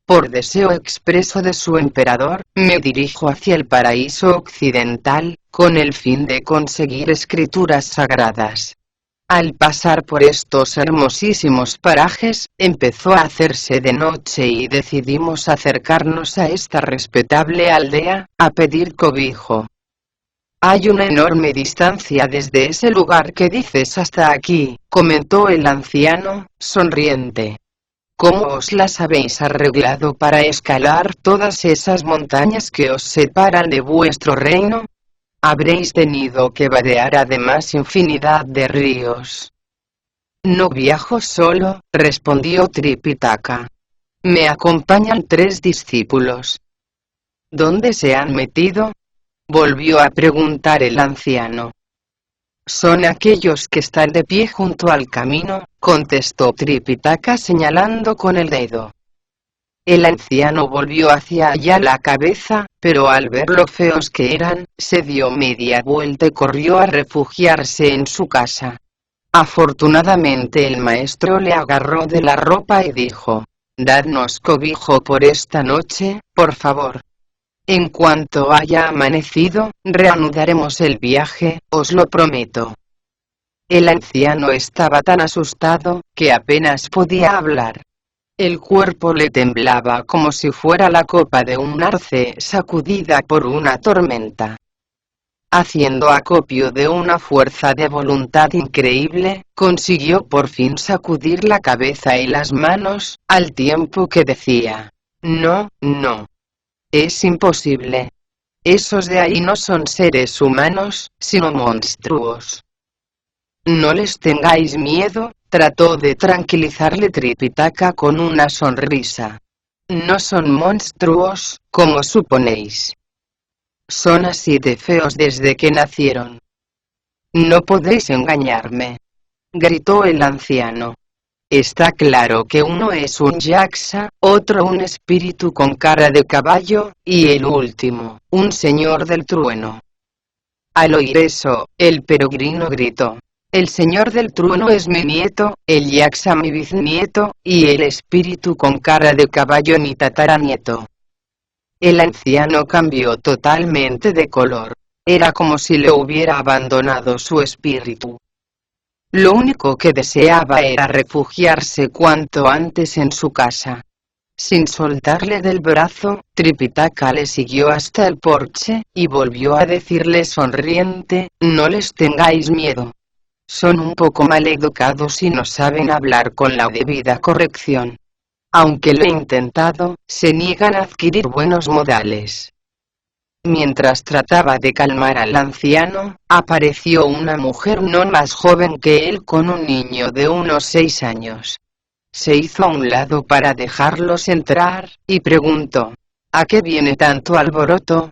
Speaker 1: Por deseo expreso de su emperador, me dirijo hacia el paraíso occidental, con el fin de conseguir escrituras sagradas. Al pasar por estos hermosísimos parajes, empezó a hacerse de noche y decidimos acercarnos a esta respetable aldea, a pedir cobijo. Hay una enorme distancia desde ese lugar que dices hasta aquí, comentó el anciano, sonriente. ¿Cómo os las habéis arreglado para escalar todas esas montañas que os separan de vuestro reino? Habréis tenido que vadear además infinidad de ríos. No viajo solo, respondió Tripitaka. Me acompañan 3 discípulos. ¿Dónde se han metido? Volvió a preguntar el anciano. Son aquellos que están de pie junto al camino, contestó Tripitaka señalando con el dedo. El anciano volvió hacia allá la cabeza, pero al ver lo feos que eran, se dio media vuelta y corrió a refugiarse en su casa. Afortunadamente el maestro le agarró de la ropa y dijo: «Dadnos cobijo por esta noche, por favor. En cuanto haya amanecido, reanudaremos el viaje, os lo prometo». El anciano estaba tan asustado, que apenas podía hablar. El cuerpo le temblaba como si fuera la copa de un arce sacudida por una tormenta. Haciendo acopio de una fuerza de voluntad increíble, consiguió por fin sacudir la cabeza y las manos, al tiempo que decía: «No, no. Es imposible. Esos de ahí no son seres humanos, sino monstruos». «No les tengáis miedo», trató de tranquilizarle Tripitaka con una sonrisa. «No son monstruos, como suponéis. Son así de feos desde que nacieron». «No podéis engañarme», gritó el anciano. «Está claro que uno es un yaksa, otro un espíritu con cara de caballo, y el último, un señor del trueno». Al oír eso, el peregrino gritó: «El señor del trueno es mi nieto, el yaksa mi bisnieto, y el espíritu con cara de caballo mi tataranieto». El anciano cambió totalmente de color. Era como si le hubiera abandonado su espíritu. Lo único que deseaba era refugiarse cuanto antes en su casa. Sin soltarle del brazo, Tripitaka le siguió hasta el porche, y volvió a decirle sonriente: «No les tengáis miedo. Son un poco maleducados y no saben hablar con la debida corrección. Aunque lo he intentado, se niegan a adquirir buenos modales». Mientras trataba de calmar al anciano, apareció una mujer no más joven que él con un niño de unos 6 años. Se hizo a un lado para dejarlos entrar, y preguntó: «¿A qué viene tanto alboroto?»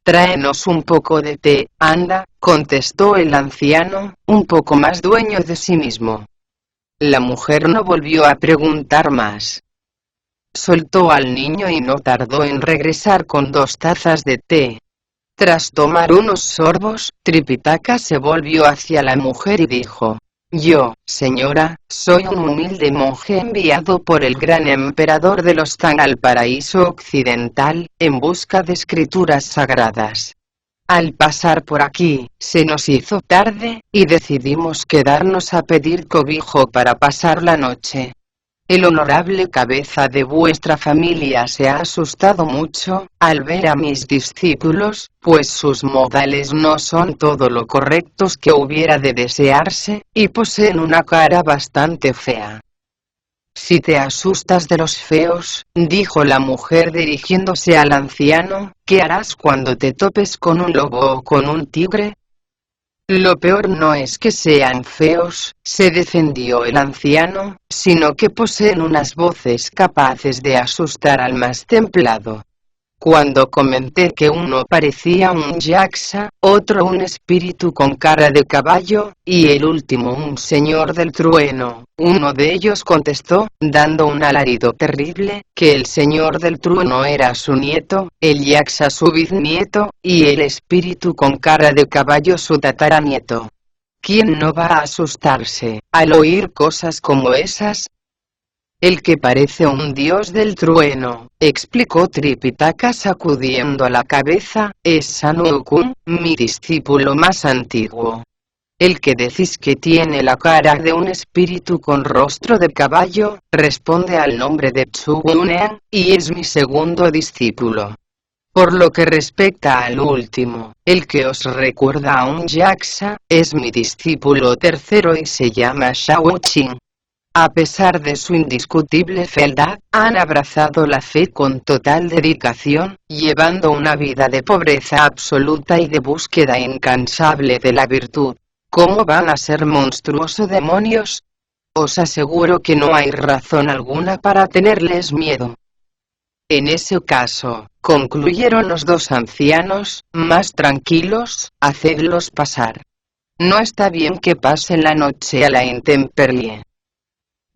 Speaker 1: «Tráenos un poco de té, anda», contestó el anciano, un poco más dueño de sí mismo. La mujer no volvió a preguntar más. Soltó al niño y no tardó en regresar con 2 tazas de té. Tras tomar unos sorbos, Tripitaka se volvió hacia la mujer y dijo: yo, señora, soy un humilde monje enviado por el gran emperador de los Tang al paraíso occidental, en busca de escrituras sagradas. Al pasar por aquí, se nos hizo tarde, y decidimos quedarnos a pedir cobijo para pasar la noche. El honorable cabeza de vuestra familia se ha asustado mucho al ver a mis discípulos, pues sus modales no son todo lo correctos que hubiera de desearse, y poseen una cara bastante fea. Si te asustas de los feos, dijo la mujer dirigiéndose al anciano, ¿qué harás cuando te topes con un lobo o con un tigre? Lo peor no es que sean feos, se defendió el anciano, sino que poseen unas voces capaces de asustar al más templado. Cuando comenté que uno parecía un yaksa, otro un espíritu con cara de caballo, y el último un señor del trueno, uno de ellos contestó, dando un alarido terrible, que el señor del trueno era su nieto, el yaksa su bisnieto, y el espíritu con cara de caballo su tataranieto. ¿Quién no va a asustarse al oír cosas como esas? El que parece un dios del trueno, explicó Tripitaka sacudiendo la cabeza, es Sanokun, mi discípulo más antiguo. El que decís que tiene la cara de un espíritu con rostro de caballo, responde al nombre de Tsugunen, y es mi segundo discípulo. Por lo que respecta al último, el que os recuerda a un yaksa, es mi discípulo tercero y se llama Shao Qing. A pesar de su indiscutible fealdad, han abrazado la fe con total dedicación, llevando una vida de pobreza absoluta y de búsqueda incansable de la virtud. ¿Cómo van a ser monstruosos demonios? Os aseguro que no hay razón alguna para tenerles miedo. En ese caso, concluyeron los dos ancianos, más tranquilos, hacedlos pasar. No está bien que pasen la noche a la intemperie.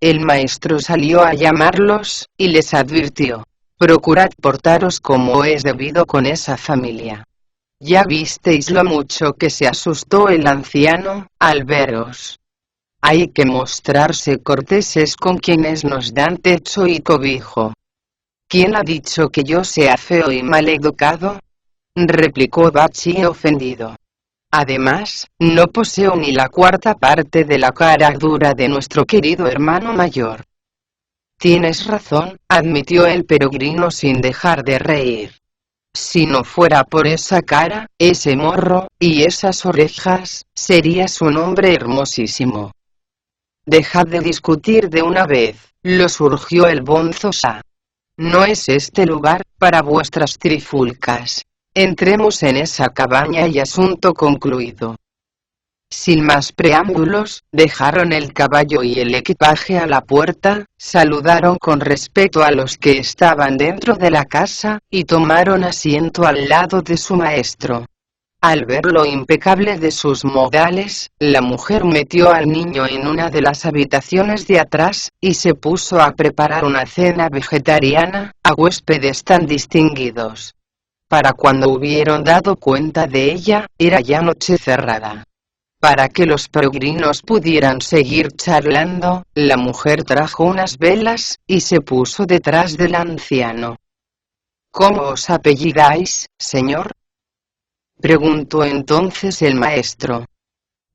Speaker 1: El maestro salió a llamarlos, y les advirtió: procurad portaros como es debido con esa familia. Ya visteis lo mucho que se asustó el anciano, al veros. Hay que mostrarse corteses con quienes nos dan techo y cobijo. ¿Quién ha dicho que yo sea feo y mal educado? Replicó Bachi ofendido. Además, no poseo ni la cuarta parte de la cara dura de nuestro querido hermano mayor. Tienes razón, admitió el peregrino sin dejar de reír. Si no fuera por esa cara, ese morro, y esas orejas, serías un hombre hermosísimo. Dejad de discutir de una vez, lo surgió el bonzo Sha. No es este lugar para vuestras trifulcas. Entremos en esa cabaña y asunto concluido. Sin más preámbulos, dejaron el caballo y el equipaje a la puerta, saludaron con respeto a los que estaban dentro de la casa, y tomaron asiento al lado de su maestro. Al ver lo impecable de sus modales, la mujer metió al niño en una de las habitaciones de atrás, y se puso a preparar una cena vegetariana, a huéspedes tan distinguidos. Para cuando hubieron dado cuenta de ella, era ya noche cerrada. Para que los peregrinos pudieran seguir charlando, la mujer trajo unas velas, y se puso detrás del anciano. ¿Cómo os apellidáis, señor? Preguntó entonces el maestro.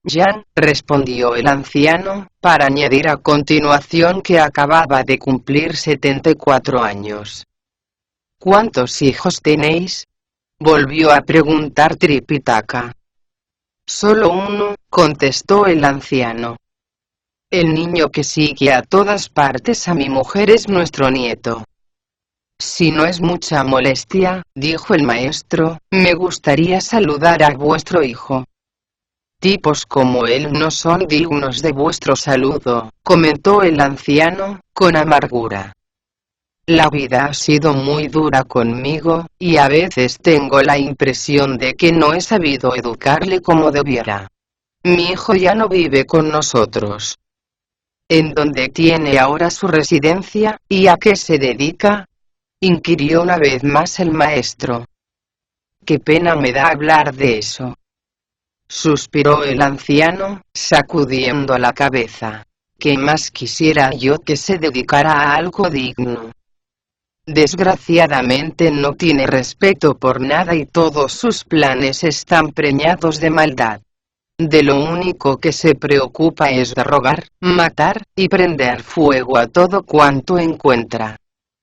Speaker 1: Yan, respondió el anciano, para añadir a continuación que acababa de cumplir 74 años. ¿Cuántos hijos tenéis? Volvió a preguntar Tripitaka. Solo uno, contestó el anciano. El niño que sigue a todas partes a mi mujer es nuestro nieto. Si no es mucha molestia, dijo el maestro, me gustaría saludar a vuestro hijo. Tipos como él no son dignos de vuestro saludo, comentó el anciano, con amargura. La vida ha sido muy dura conmigo, y a veces tengo la impresión de que no he sabido educarle como debiera. Mi hijo ya no vive con nosotros. ¿En dónde tiene ahora su residencia, y a qué se dedica? Inquirió una vez más el maestro. qué pena me da hablar de eso. Suspiró el anciano, sacudiendo la cabeza. ¿Qué más quisiera yo que se dedicara a algo digno? Desgraciadamente no tiene respeto por nada y todos sus planes están preñados de maldad. De lo único que se preocupa es de robar, matar, y prender fuego a todo cuanto encuentra.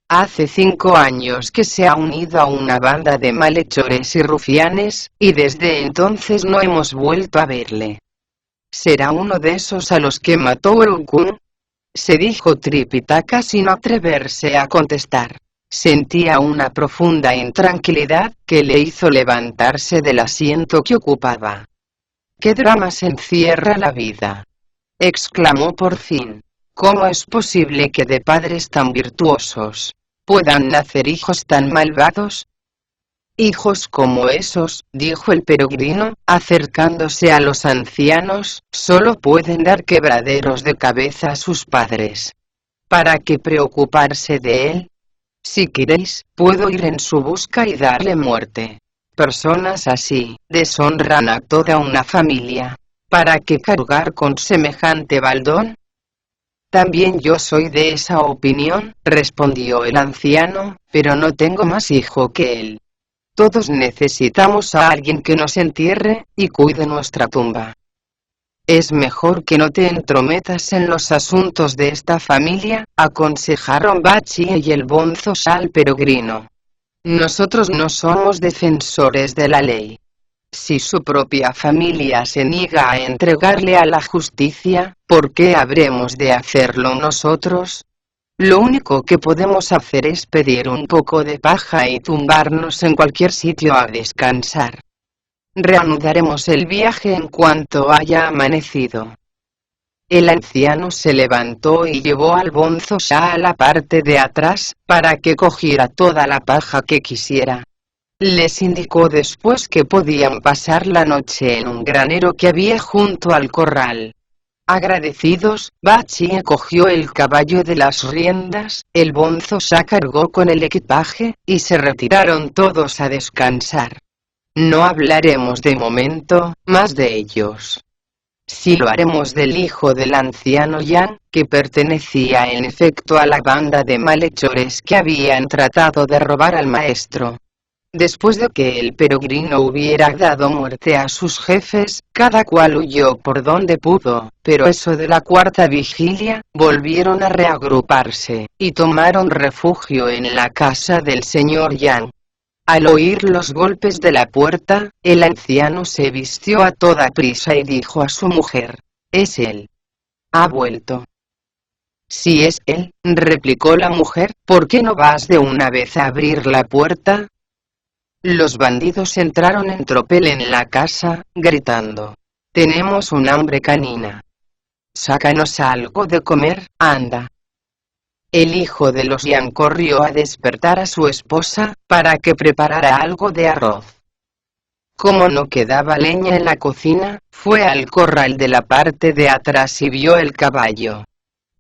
Speaker 1: Hace 5 años que se ha unido a una banda de malhechores y rufianes, y desde entonces no hemos vuelto a verle. ¿Será uno de esos a los que mató Urukun? Se dijo Tripitaka sin atreverse a contestar. Sentía una profunda intranquilidad que le hizo levantarse del asiento que ocupaba. ¿Qué dramas encierra la vida?, exclamó por fin. ¿Cómo es posible que de padres tan virtuosos puedan nacer hijos tan malvados? Hijos como esos, dijo el peregrino, acercándose a los ancianos, solo pueden dar quebraderos de cabeza a sus padres. ¿Para qué preocuparse de él? Si queréis, puedo ir en su busca y darle muerte. Personas así deshonran a toda una familia. ¿Para qué cargar con semejante baldón? También yo soy de esa opinión, respondió el anciano, pero no tengo más hijo que él. Todos necesitamos a alguien que nos entierre y cuide nuestra tumba. Es mejor que no te entrometas en los asuntos de esta familia, aconsejaron Bachie y el bonzo al peregrino. Nosotros no somos defensores de la ley. Si su propia familia se niega a entregarle a la justicia, ¿por qué habremos de hacerlo nosotros? Lo único que podemos hacer es pedir un poco de paja y tumbarnos en cualquier sitio a descansar. Reanudaremos el viaje en cuanto haya amanecido. El anciano se levantó y llevó al bonzo a la parte de atrás, para que cogiera toda la paja que quisiera. Les indicó después que podían pasar la noche en un granero que había junto al corral. Agradecidos, Bachie cogió el caballo de las riendas, el bonzo cargó con el equipaje, y se retiraron todos a descansar. No hablaremos de momento más de ellos. Sí lo haremos del hijo del anciano Yang, que pertenecía en efecto a la banda de malhechores que habían tratado de robar al maestro. Después de que el peregrino hubiera dado muerte a sus jefes, cada cual huyó por donde pudo, pero eso de la cuarta vigilia, volvieron a reagruparse, y tomaron refugio en la casa del señor Yang. Al oír los golpes de la puerta, el anciano se vistió a toda prisa y dijo a su mujer: «Es él. Ha vuelto». «Si es él», replicó la mujer, «¿por qué no vas de una vez a abrir la puerta?». Los bandidos entraron en tropel en la casa, gritando: «Tenemos un hambre canina. Sácanos algo de comer, anda». El hijo de los Yang corrió a despertar a su esposa, para que preparara algo de arroz. Como no quedaba leña en la cocina, fue al corral de la parte de atrás y vio el caballo.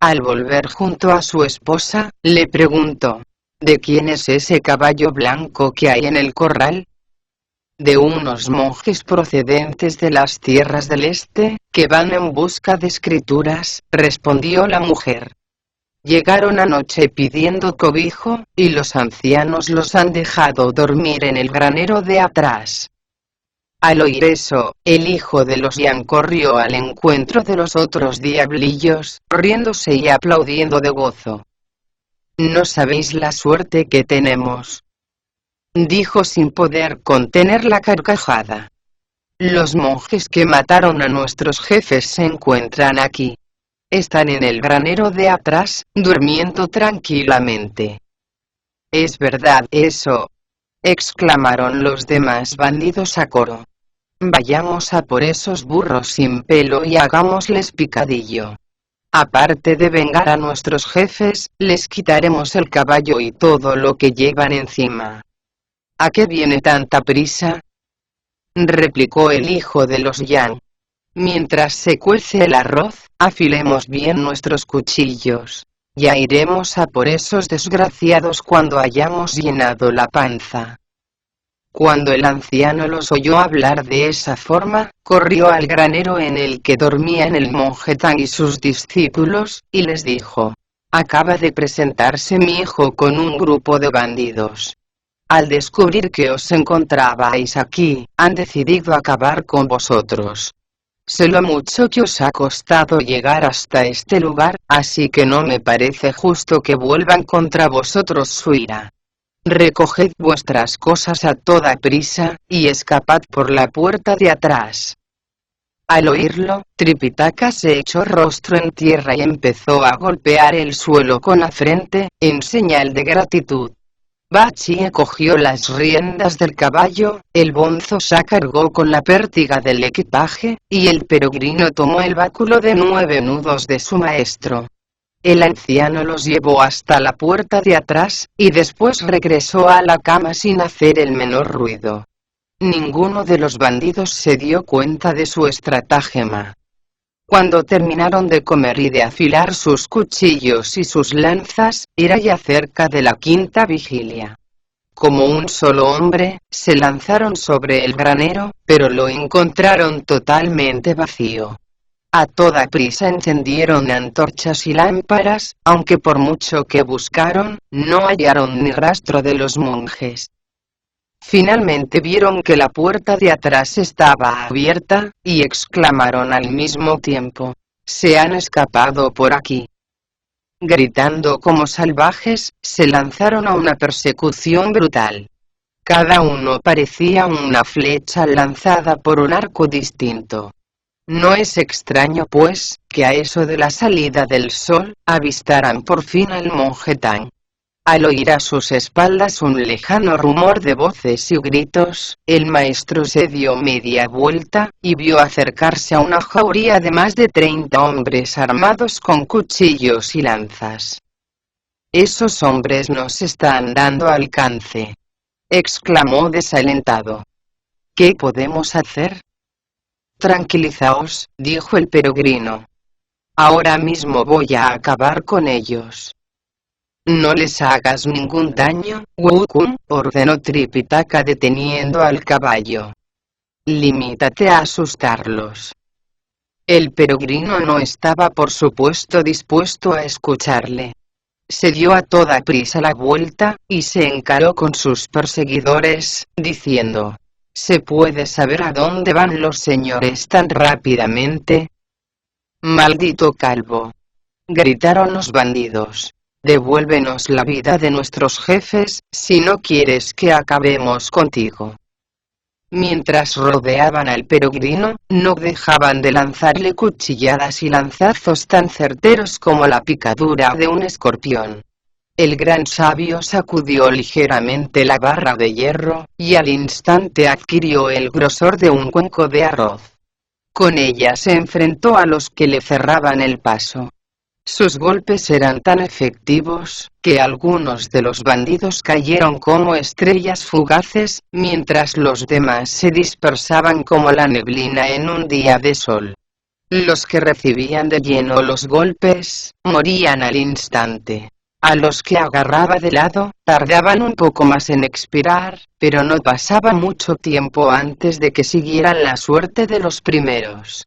Speaker 1: Al volver junto a su esposa, le preguntó: «¿De quién es ese caballo blanco que hay en el corral?». «De unos monjes procedentes de las tierras del este, que van en busca de escrituras», respondió la mujer. «Llegaron anoche pidiendo cobijo, y los ancianos los han dejado dormir en el granero de atrás». Al oír eso, el hijo de los Yang corrió al encuentro de los otros diablillos, riéndose y aplaudiendo de gozo. «No sabéis la suerte que tenemos», dijo sin poder contener la carcajada. «Los monjes que mataron a nuestros jefes se encuentran aquí. Están en el granero de atrás, durmiendo tranquilamente». «Es verdad eso», exclamaron los demás bandidos a coro. «Vayamos a por esos burros sin pelo y hagámosles picadillo. Aparte de vengar a nuestros jefes, les quitaremos el caballo y todo lo que llevan encima». «¿A qué viene tanta prisa?», replicó el hijo de los Yang. «Mientras se cuece el arroz, afilemos bien nuestros cuchillos. Ya iremos a por esos desgraciados cuando hayamos llenado la panza». Cuando el anciano los oyó hablar de esa forma, corrió al granero en el que dormían el monje Tang y sus discípulos, y les dijo: acaba de presentarse mi hijo con un grupo de bandidos. Al descubrir que os encontrabais aquí, han decidido acabar con vosotros. Sé lo mucho que os ha costado llegar hasta este lugar, así que no me parece justo que vuelvan contra vosotros su ira. Recoged vuestras cosas a toda prisa, y escapad por la puerta de atrás. Al oírlo, Tripitaka se echó rostro en tierra y empezó a golpear el suelo con la frente, en señal de gratitud. Bachie cogió las riendas del caballo, el bonzo se cargó con la pértiga del equipaje, y el peregrino tomó el báculo de 9 nudos de su maestro. El anciano los llevó hasta la puerta de atrás, y después regresó a la cama sin hacer el menor ruido. Ninguno de los bandidos se dio cuenta de su estratagema. Cuando terminaron de comer y de afilar sus cuchillos y sus lanzas, era ya cerca de la 5ª vigilia. Como un solo hombre, se lanzaron sobre el granero, pero lo encontraron totalmente vacío. A toda prisa encendieron antorchas y lámparas, aunque por mucho que buscaron, no hallaron ni rastro de los monjes. Finalmente vieron que la puerta de atrás estaba abierta, y exclamaron al mismo tiempo: «¡Se han escapado por aquí!». Gritando como salvajes, se lanzaron a una persecución brutal. Cada uno parecía una flecha lanzada por un arco distinto. No es extraño pues, que a eso de la salida del sol, avistaran por fin al monje Tang. Al oír a sus espaldas un lejano rumor de voces y gritos, el maestro se dio media vuelta, y vio acercarse a una jauría de más de 30 hombres armados con cuchillos y lanzas. «Esos hombres nos están dando alcance», exclamó desalentado. «¿Qué podemos hacer?». «Tranquilizaos», dijo el peregrino. «Ahora mismo voy a acabar con ellos». «No les hagas ningún daño, Wu-kun», ordenó Tripitaka deteniendo al caballo. «Limítate a asustarlos». El peregrino no estaba por supuesto dispuesto a escucharle. Se dio a toda prisa la vuelta, y se encaró con sus perseguidores, diciendo: «¿Se puede saber a dónde van los señores tan rápidamente?». «Maldito calvo», gritaron los bandidos. «Devuélvenos la vida de nuestros jefes, si no quieres que acabemos contigo». Mientras rodeaban al peregrino, no dejaban de lanzarle cuchilladas y lanzazos tan certeros como la picadura de un escorpión. El gran sabio sacudió ligeramente la barra de hierro, y al instante adquirió el grosor de un cuenco de arroz. Con ella se enfrentó a los que le cerraban el paso. Sus golpes eran tan efectivos, que algunos de los bandidos cayeron como estrellas fugaces, mientras los demás se dispersaban como la neblina en un día de sol. Los que recibían de lleno los golpes, morían al instante. A los que agarraba de lado, tardaban un poco más en expirar, pero no pasaba mucho tiempo antes de que siguieran la suerte de los primeros.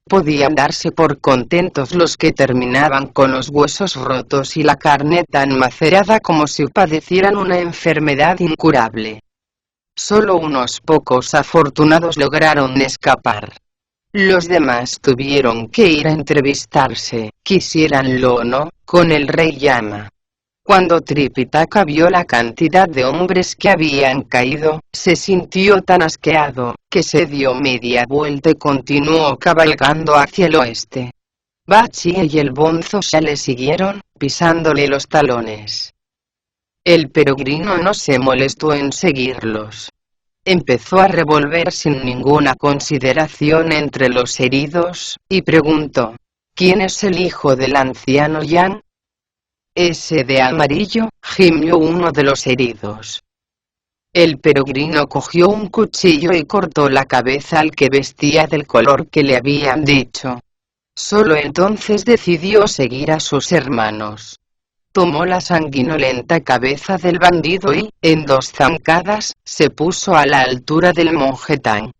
Speaker 1: Podían darse por contentos los que terminaban con los huesos rotos y la carne tan macerada como si padecieran una enfermedad incurable. Solo unos pocos afortunados lograron escapar. Los demás tuvieron que ir a entrevistarse, quisiéranlo o no, con el rey Yama. Cuando Tripitaka vio la cantidad de hombres que habían caído, se sintió tan asqueado, que se dio media vuelta y continuó cabalgando hacia el oeste. Bachie y el bonzo ya le siguieron, pisándole los talones. El peregrino no se molestó en seguirlos. Empezó a revolver sin ninguna consideración entre los heridos, y preguntó: «¿Quién es el hijo del anciano Yang?». «Ese de amarillo», gimió uno de los heridos. El peregrino cogió un cuchillo y cortó la cabeza al que vestía del color que le habían dicho. Solo entonces decidió seguir a sus hermanos. tomó la sanguinolenta cabeza del bandido y, en 2 zancadas, se puso a la altura del monje Tang.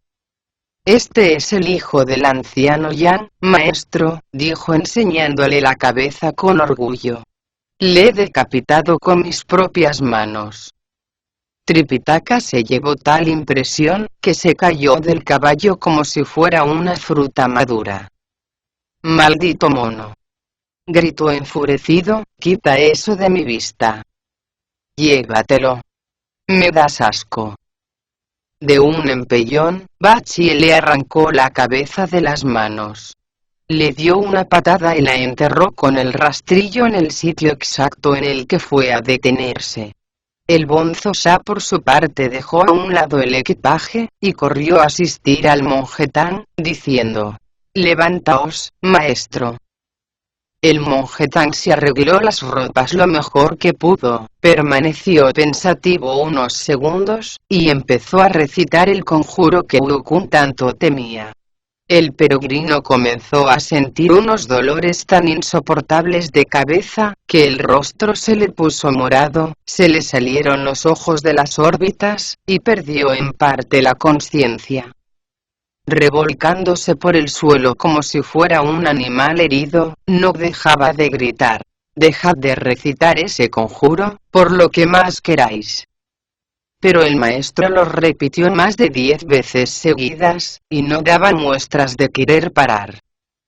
Speaker 1: Este es el hijo del anciano Yang, maestro, dijo enseñándole la cabeza con orgullo. Le he decapitado con mis propias manos. Tripitaka se llevó tal impresión, que se cayó del caballo como si fuera una fruta madura. ¡Maldito mono!, gritó enfurecido, quita eso de mi vista. Llévatelo. Me das asco. De un empellón, Bachi le arrancó la cabeza de las manos. Le dio una patada y la enterró con el rastrillo en el sitio exacto en el que fue a detenerse. El bonzo Sha por su parte dejó a un lado el equipaje, y corrió a asistir al monje Tang, diciendo: «Levantaos, maestro». El monje Tang se arregló las ropas lo mejor que pudo, permaneció pensativo unos segundos, y empezó a recitar el conjuro que Wu-Kun tanto temía. El peregrino comenzó a sentir unos dolores tan insoportables de cabeza, que el rostro se le puso morado, se le salieron los ojos de las órbitas, y perdió en parte la conciencia. Revolcándose por el suelo como si fuera un animal herido, no dejaba de gritar: «Dejad de recitar ese conjuro, por lo que más queráis». Pero el maestro lo repitió más de 10 veces seguidas, y no daba muestras de querer parar.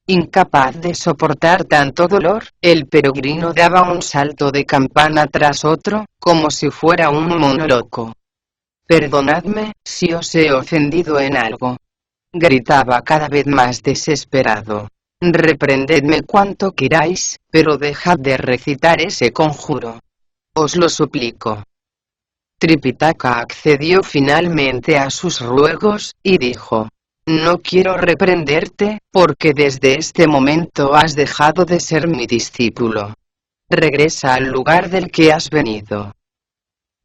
Speaker 1: Incapaz de soportar tanto dolor, el peregrino daba un salto de campana tras otro, como si fuera un mono loco. «Perdonadme, si os he ofendido en algo», gritaba cada vez más desesperado. «Reprendedme cuanto queráis, pero dejad de recitar ese conjuro. Os lo suplico». Tripitaka accedió finalmente a sus ruegos, y dijo: «No quiero reprenderte, porque desde este momento has dejado de ser mi discípulo. Regresa al lugar del que has venido».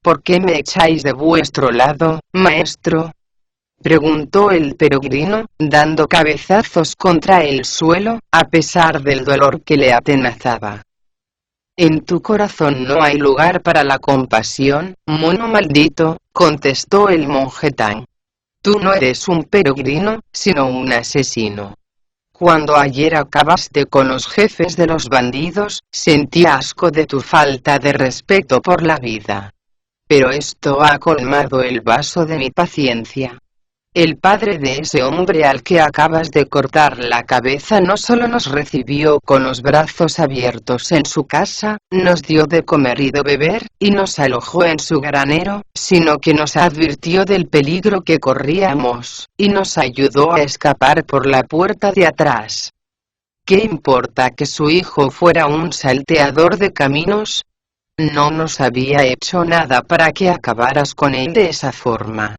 Speaker 1: «¿Por qué me echáis de vuestro lado, maestro?», preguntó el peregrino, dando cabezazos contra el suelo, a pesar del dolor que le atenazaba. «En tu corazón no hay lugar para la compasión, mono maldito», contestó el monje Tang. «Tú no eres un peregrino, sino un asesino. Cuando ayer acabaste con los jefes de los bandidos, sentí asco de tu falta de respeto por la vida. Pero esto ha colmado el vaso de mi paciencia. El padre de ese hombre al que acabas de cortar la cabeza no solo nos recibió con los brazos abiertos en su casa, nos dio de comer y de beber, y nos alojó en su granero, sino que nos advirtió del peligro que corríamos, y nos ayudó a escapar por la puerta de atrás. ¿Qué importa que su hijo fuera un salteador de caminos? No nos había hecho nada para que acabaras con él de esa forma.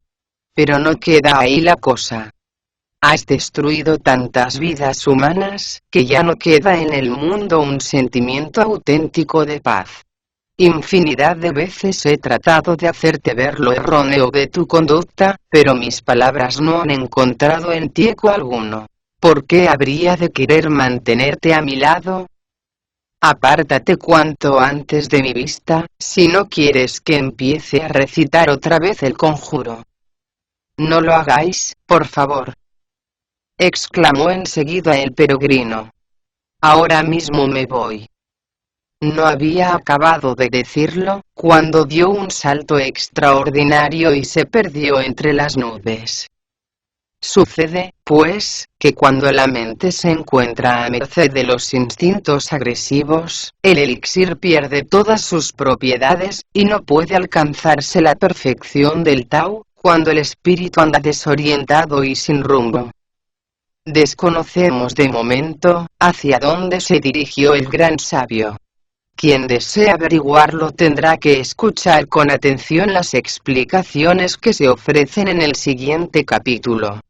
Speaker 1: Pero no queda ahí la cosa. Has destruido tantas vidas humanas, que ya no queda en el mundo un sentimiento auténtico de paz. Infinidad de veces he tratado de hacerte ver lo erróneo de tu conducta, pero mis palabras no han encontrado en ti eco alguno. ¿Por qué habría de querer mantenerte a mi lado? Apártate cuanto antes de mi vista, si no quieres que empiece a recitar otra vez el conjuro». «No lo hagáis, por favor», exclamó enseguida el peregrino. «Ahora mismo me voy». No había acabado de decirlo, cuando dio un salto extraordinario y se perdió entre las nubes. Sucede, pues, que cuando la mente se encuentra a merced de los instintos agresivos, el elixir pierde todas sus propiedades, y no puede alcanzarse la perfección del Tao, cuando el espíritu anda desorientado y sin rumbo. Desconocemos de momento hacia dónde se dirigió el gran sabio. Quien desee averiguarlo tendrá que escuchar con atención las explicaciones que se ofrecen en el siguiente capítulo.